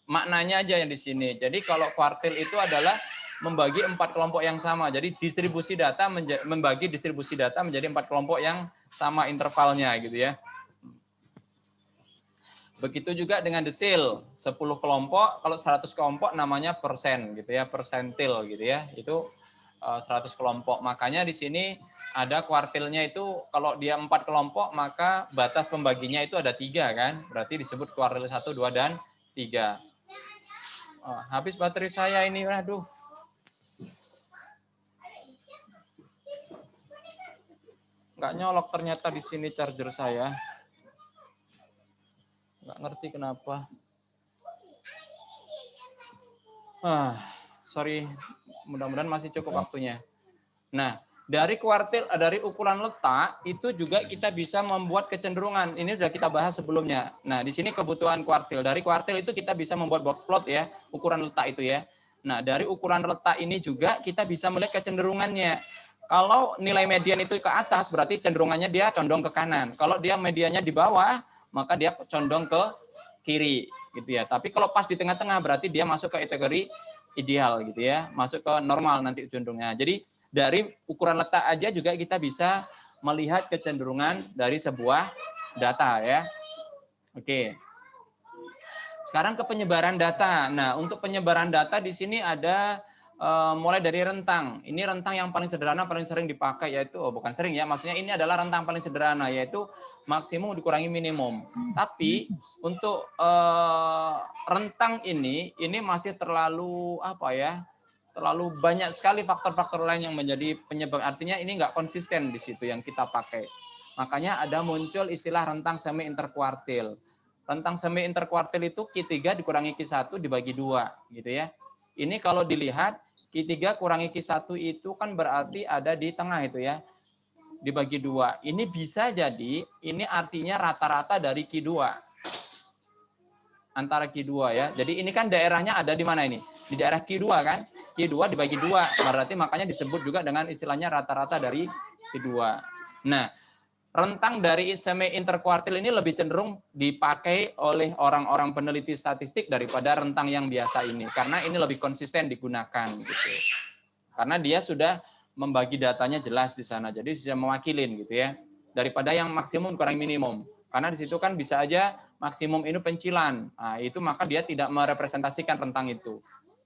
A: Maknanya aja yang di sini. Jadi kalau kuartil itu adalah membagi 4 kelompok yang sama. Jadi distribusi data membagi distribusi data menjadi 4 kelompok yang sama intervalnya gitu ya. Begitu juga dengan desil, 10 kelompok, kalau 100 kelompok namanya persen gitu ya, persentil gitu ya. Itu 100 kelompok. Makanya di sini ada kuartilnya itu kalau dia 4 kelompok maka batas pembaginya itu ada 3 kan. Berarti disebut kuartil 1, 2 dan 3. Habis baterai saya ini, aduh. Nggak nyolok ternyata di sini charger saya. Nggak ngerti kenapa. Sorry, mudah-mudahan masih cukup waktunya. Nah, dari kuartil, dari ukuran letak itu juga kita bisa membuat kecenderungan. Ini sudah kita bahas sebelumnya. Nah, di sini kebutuhan kuartil. Dari kuartil itu kita bisa membuat box plot ya, ukuran letak itu ya. Nah, dari ukuran letak ini juga kita bisa melihat kecenderungannya. Kalau nilai median itu ke atas, berarti cenderungannya dia condong ke kanan. Kalau dia mediannya di bawah, maka dia condong ke kiri, gitu ya. Tapi kalau pas di tengah-tengah, berarti dia masuk ke kategori ideal, gitu ya. Masuk ke normal nanti cenderungnya. Jadi dari ukuran letak aja juga kita bisa melihat kecenderungan dari sebuah data ya. Oke. Sekarang ke penyebaran data. Nah, untuk penyebaran data di sini ada mulai dari rentang. Ini rentang yang paling sederhana, paling sering dipakai yaitu, bukan sering ya, maksudnya ini adalah rentang paling sederhana yaitu maksimum dikurangi minimum. Tapi untuk rentang ini masih terlalu apa ya? Terlalu banyak sekali faktor-faktor lain yang menjadi penyebab. Artinya ini nggak konsisten di situ yang kita pakai. Makanya ada muncul istilah rentang semi interkuartil. Rentang semi interkuartil itu Q3 dikurangi Q1 dibagi 2 gitu ya. Ini kalau dilihat Q3 kurangi Q1 itu kan berarti ada di tengah itu ya. Dibagi 2. Ini bisa jadi ini artinya rata-rata dari Q2. Antara Q2 ya. Jadi ini kan daerahnya ada di mana ini? Di daerah Q2 kan? Q2 dibagi 2. Berarti makanya disebut juga dengan istilahnya rata-rata dari Q2. Nah, rentang dari semi interkuartil ini lebih cenderung dipakai oleh orang-orang peneliti statistik daripada rentang yang biasa ini. Karena ini lebih konsisten digunakan gitu. Karena dia sudah membagi datanya jelas di sana. Jadi sudah mewakilin gitu ya. Daripada yang maksimum kurang minimum. Karena di situ kan bisa aja maksimum ini pencilan. Nah, itu maka dia tidak merepresentasikan rentang itu.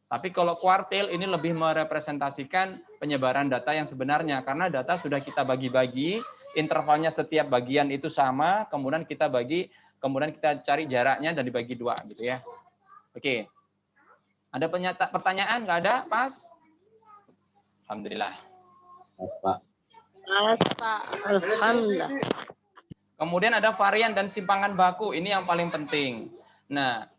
A: Tapi kalau kuartil ini lebih merepresentasikan penyebaran data yang sebenarnya. Karena data sudah kita bagi-bagi, intervalnya setiap bagian itu sama, kemudian kita bagi, kemudian kita cari jaraknya dan dibagi 2 gitu ya. Oke. Ada pertanyaan? Nggak ada, Pas? Alhamdulillah.
B: Pak.
F: Malas, Pak. Alhamdulillah.
A: Kemudian ada varian dan simpangan baku. Ini yang paling penting. Nah,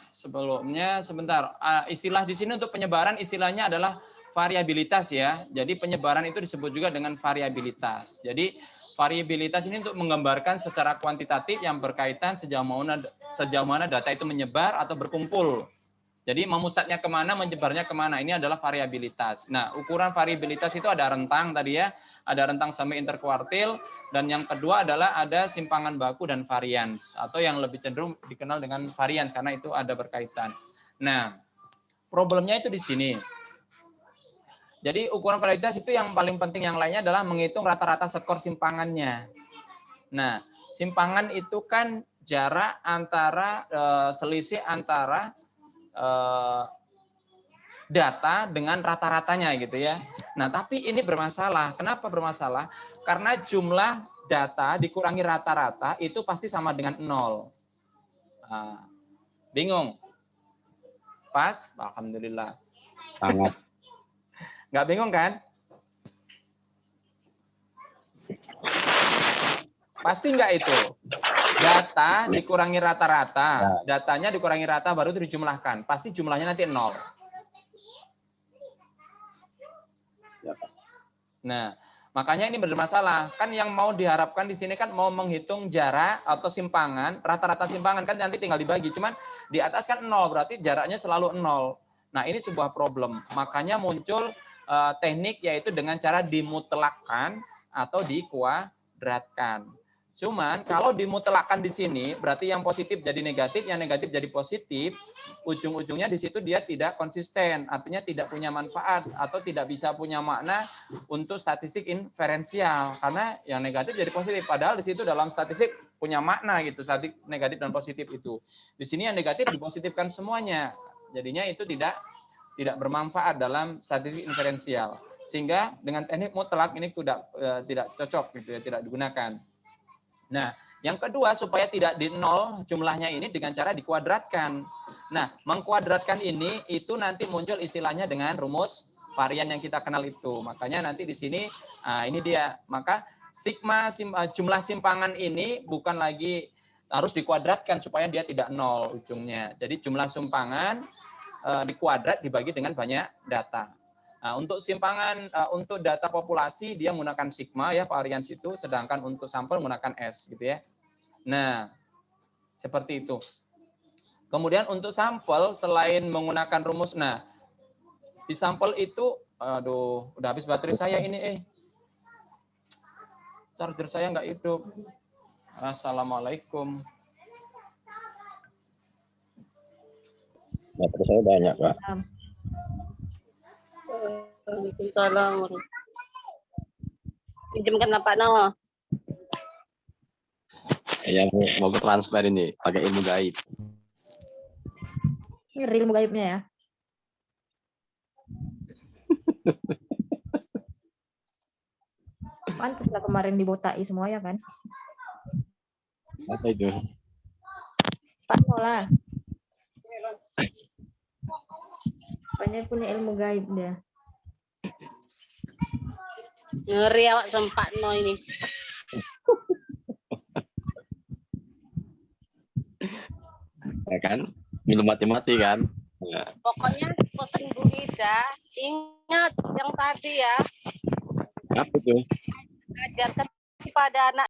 A: sebelumnya sebentar. Istilah di sini untuk penyebaran istilahnya adalah variabilitas ya. Jadi penyebaran itu disebut juga dengan variabilitas. Jadi variabilitas ini untuk menggambarkan secara kuantitatif yang berkaitan sejauh mana data itu menyebar atau berkumpul. Jadi memusatnya kemana, menyebarnya kemana. Ini adalah variabilitas. Nah, ukuran variabilitas itu ada rentang tadi ya. Ada rentang sampai interkuartil. Dan yang kedua adalah ada simpangan baku dan varians. Atau yang lebih cenderung dikenal dengan varians. Karena itu ada berkaitan. Nah, problemnya itu di sini. Jadi ukuran variabilitas itu yang paling penting yang lainnya adalah menghitung rata-rata skor simpangannya. Nah, simpangan itu kan jarak antara, selisih antara data dengan rata-ratanya gitu ya. Nah, tapi ini bermasalah. Kenapa bermasalah? Karena jumlah data dikurangi rata-rata itu pasti sama dengan 0. Nah, bingung? Pas? Alhamdulillah.
B: Sangat.
A: Nggak bingung kan? Pasti nggak itu? Data dikurangi rata-rata, datanya dikurangi rata baru itu dijumlahkan. Pasti jumlahnya nanti 0. Nah, makanya ini bermasalah. Kan yang mau diharapkan di sini kan mau menghitung jarak atau simpangan, rata-rata simpangan kan nanti tinggal dibagi. Cuman di atas kan 0, berarti jaraknya selalu 0. Nah, ini sebuah problem. Makanya muncul teknik yaitu dengan cara dimutlakkan atau dikuadratkan. Cuman kalau dimutlakkan di sini berarti yang positif jadi negatif, yang negatif jadi positif. Ujung-ujungnya di situ dia tidak konsisten, artinya tidak punya manfaat atau tidak bisa punya makna untuk statistik inferensial karena yang negatif jadi positif. Padahal di situ dalam statistik punya makna gitu, statistik negatif dan positif itu. Di sini yang negatif dipositifkan semuanya. Jadinya itu tidak bermanfaat dalam statistik inferensial. Sehingga dengan teknik mutlak ini tidak cocok gitu ya, tidak digunakan. Nah, yang kedua supaya tidak di 0 jumlahnya ini dengan cara dikuadratkan. Nah, mengkuadratkan ini itu nanti muncul istilahnya dengan rumus varian yang kita kenal itu. Makanya nanti di sini ini dia. Maka jumlah simpangan ini bukan lagi harus dikuadratkan supaya dia tidak 0 ujungnya. Jadi jumlah simpangan dikuadrat dibagi dengan banyak data. Nah, untuk simpangan, untuk data populasi dia menggunakan sigma ya varians itu, sedangkan untuk sampel menggunakan S gitu ya. Nah, seperti itu. Kemudian untuk sampel selain menggunakan rumus, nah di sampel itu, aduh, udah habis baterai saya ini, charger saya nggak hidup. Assalamualaikum.
B: Baterai saya banyak, Pak.
F: Waalaikumsalam. Pinjamkan apa no?
B: Yang mau ke transfer ini pakai ilmu gaib.
C: Ini ilmu gaibnya ya. Pantas lah kemarin dibotai semua ya kan?
B: Apa itu?
C: Pak Nola. Banyak punya ilmu gaib dia.
F: Ngeri awak sempat no ini.
B: Ya kan? Minum mati-mati kan? Nah.
F: Pokoknya pesan Bu Ida, ingat yang tadi ya.
B: Apa itu?
F: Ajarkan kepada anak